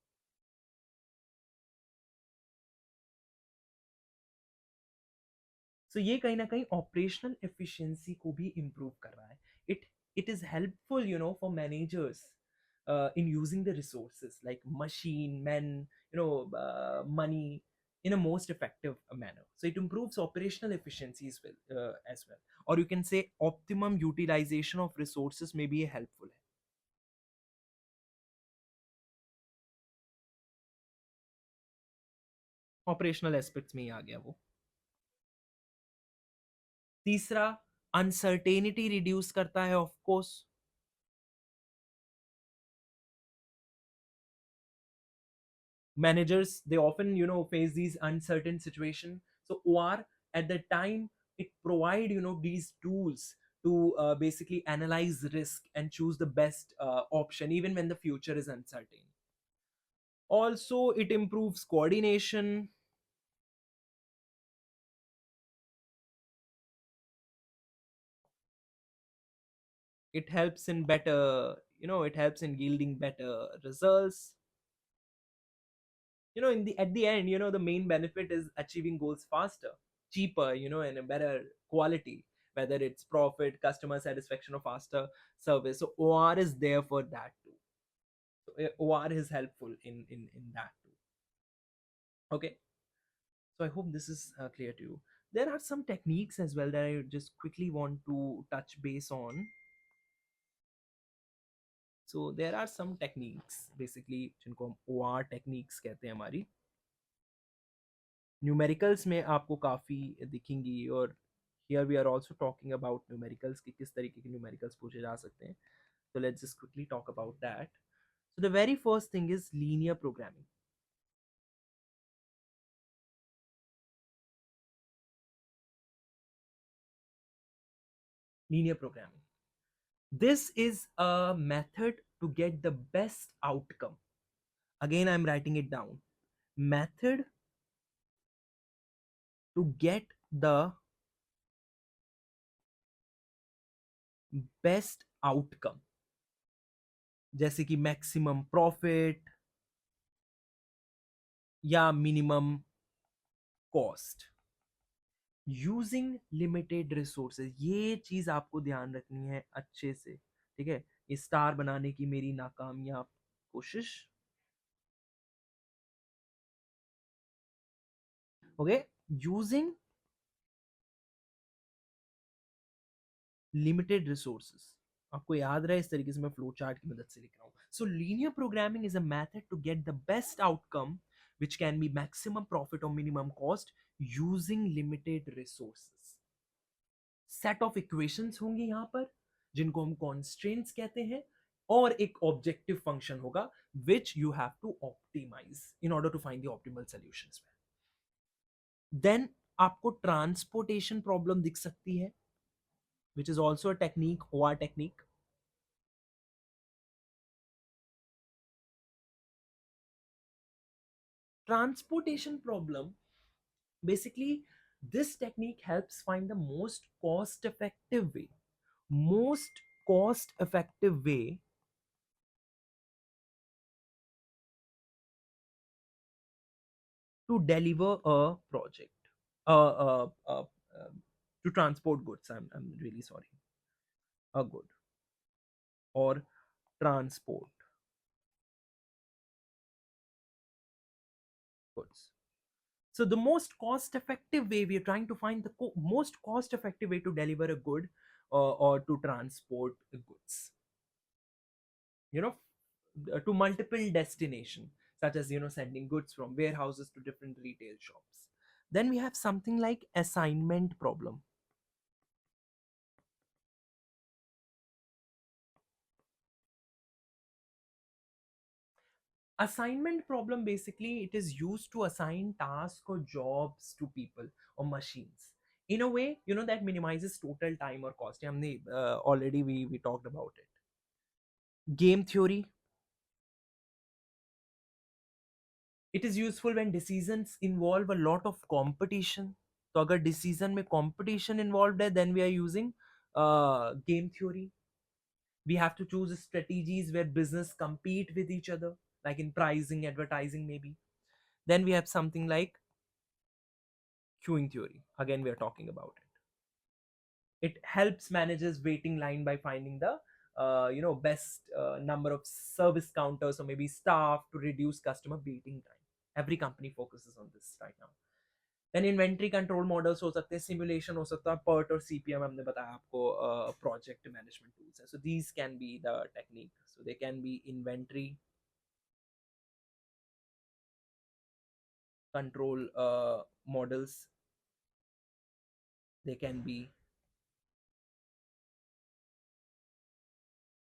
So ये कहीं ना कहीं ऑपरेशनल एफिशिएंसी को भी इम्प्रूव कर रहा है. It it is helpful for managers in using the resources like machine, men, money in a most effective manner. So it improves operational efficiency as well. Or you can say optimum utilization of resources may be helpful. Operational aspects में ही आ गया वो. तीसरा, uncertainty reduce करता है of course. Managers, they often face these uncertain situation. So OR at the time, it provide these tools to basically analyze risk and choose the best option even when the future is uncertain. Also it improves coordination. It helps in better, it helps in yielding better results. In the at the end, the main benefit is achieving goals faster, cheaper, and a better quality, whether it's profit, customer satisfaction, or faster service. So OR is there for that too. So OR is helpful in that too. Okay. So I hope this is clear to you. There are some techniques as well that I just quickly want to touch base on. So there are some techniques basically जिनको हम OR techniques कहते हैं हमारी. Numericals में आपको काफ़ी दिखेंगी. और here we are also talking about numericals कि किस तरीके के न्यूमेरिकल्स पूछे जा सकते हैं. तो let's just quickly talk about that. So the very first thing is linear programming. Linear programming, this is a method to get the best outcome. Again, I'm writing it down. Method to get the best outcome, जैसे कि maximum profit या minimum cost using limited resources. ये चीज आपको ध्यान रखनी है अच्छे से, ठीक है. ये स्टार बनाने की मेरी नाकामयाब कोशिश. ओके. Using limited resources. आपको याद रहे, इस तरीके से मैं फ्लो चार्ट की मदद से लिख रहा हूं। So linear programming is a method to get the best outcome which can be maximum profit or minimum cost using limited resources। Set of equations होंगे यहां पर जिनको हम कॉन्स्ट्रेंट्स कहते हैं, और एक ऑब्जेक्टिव फंक्शन होगा which you have to optimize in order to find the optimal solutions. Then आपको ट्रांसपोर्टेशन प्रॉब्लम दिख सकती है, which is also a technique, OR technique. Transportation problem, basically this technique helps find the most cost effective way to deliver a project, to transport goods. I'm really sorry, a good, or transport goods. So the most cost effective way, we are trying to find the most cost effective way to deliver a good, or to transport goods, you know, to multiple destination, such as, sending goods from warehouses to different retail shops. Then we have something like assignment problem. Assignment problem, basically it is used to assign tasks or jobs to people or machines in a way, that minimizes total time or cost. हमने already we talked about it. Game theory, it is useful when decisions involve a lot of competition. तो अगर decision में competition involved है, then we are using game theory. We have to choose strategies where business compete with each other, like in pricing, advertising, maybe. Then we have something like queuing theory. Again, we are talking about it. It helps managers waiting line by finding the best number of service counters or maybe staff to reduce customer waiting time. Every company focuses on this right now. Then inventory control models हो सकते हैं, simulation हो सकता है, PERT और CPM हमने बताया आपको प्रोजेक्ट मैनेजमेंट टूल्स है। So these can be the technique, so they can be inventory control models, they can be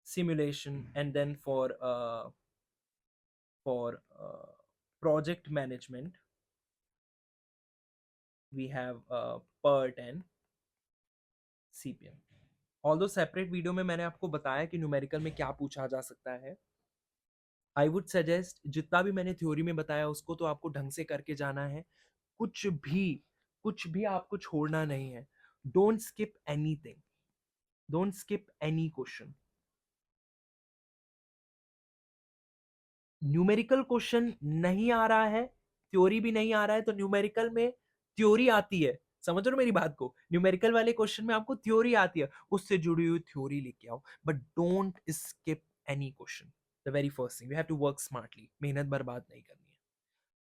simulation, and then for project management we have PERT and CPM। Although separate video में मैंने आपको बताया कि numerical में क्या पूछा जा सकता है। आई वुड सजेस्ट जितना भी मैंने थ्योरी में बताया उसको तो आपको ढंग से करके जाना है, कुछ भी कुछ भी आपको छोड़ना नहीं है। Don't skip anything, don't skip any question. Numerical question नहीं आ रहा है, थ्योरी भी नहीं आ रहा है, तो न्यूमेरिकल में थ्योरी आती है, समझ रहे हो मेरी बात को? न्यूमेरिकल वाले क्वेश्चन में आपको थ्योरी आती है, उससे जुड़ी हुई थ्योरी लेके आओ, but don't skip any question. The very first thing, you have to work smartly, मेहनत बर्बाद नहीं करनी है।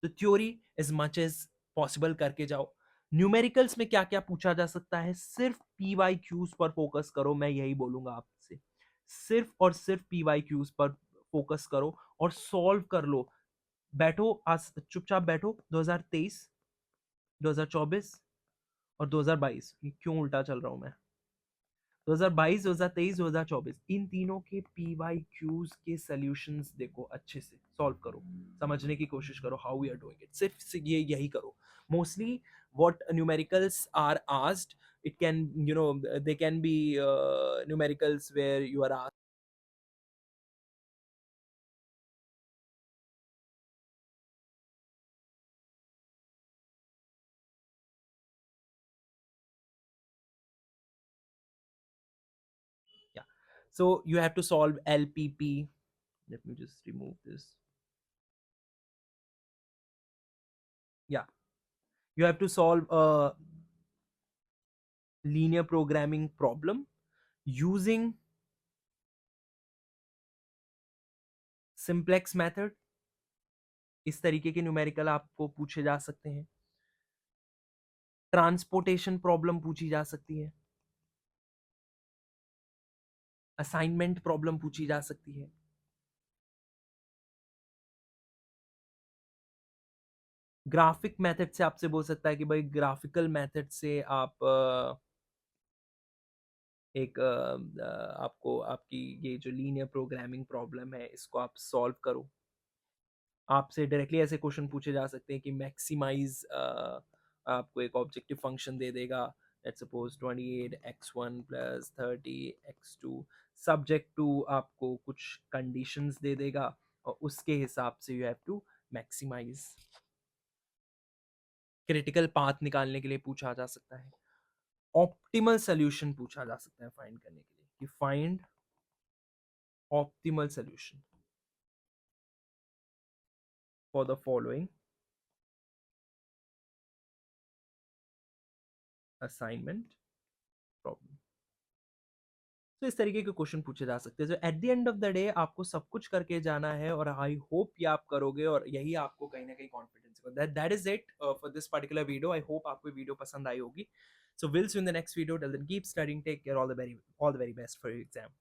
तो theory as much as possible करके जाओ। न्यूमेरिकल्स में क्या क्या पूछा जा सकता है, सिर्फ पीवाई क्यूज पर फोकस करो, मैं यही बोलूंगा आपसे। सिर्फ और सिर्फ पीवाई क्यूज पर फोकस करो और सॉल्व कर लो। बैठो, आज चुपचाप बैठो। 2023, 2024 और 2022, क्यों उल्टा चल रहा हूं मैं? 2022, 2023, 2024, इन तीनों के पीवाई क्यूज के सॉल्यूशंस देखो, अच्छे से सॉल्व करो, समझने की कोशिश करो how we are doing it. सिर्फ ये यही करो। Mostly what numericals are asked, it can, they can be numericals where you are asked, yeah, so you have to solve LPP. Let me just remove this. Yeah, you have to solve a linear programming problem using simplex method. इस तरीके के numerical आपको पूछे जा सकते हैं। Transportation problem पूछी जा सकती है, असाइनमेंट प्रॉब्लम पूछी जा सकती है, ग्राफिक मेथड से आपसे बोल सकता है कि भाई ग्राफिकल मेथड से आप एक आपको आपकी ये जो लीनियर प्रोग्रामिंग प्रॉब्लम है इसको आप सॉल्व करो। आपसे डायरेक्टली ऐसे क्वेश्चन पूछे जा सकते हैं कि मैक्सिमाइज आपको एक ऑब्जेक्टिव फंक्शन दे देगा, let's suppose 28x1 plus 30x2, subject to आपको कुछ कंडीशंस दे देगा और उसके हिसाब से you have to maximize. Critical path निकालने के लिए पूछा जा सकता है, ऑप्टिमल सोल्यूशन पूछा जा सकता है फाइंड करने के लिए कि find optimal solution for the following assignment problem. तो इस तरीके के क्वेश्चन पूछे जा सकते हैं। जो at the end of the day आपको सब कुछ करके जाना है और आई होप ये आप करोगे और यही आपको कहीं ना कहीं कॉन्फिडेंस देगा। That is it for this particular video. I hope आपको वीडियो पसंद आई होगी। So will see in the next video. Till then keep studying, take care, all the very best for your exam.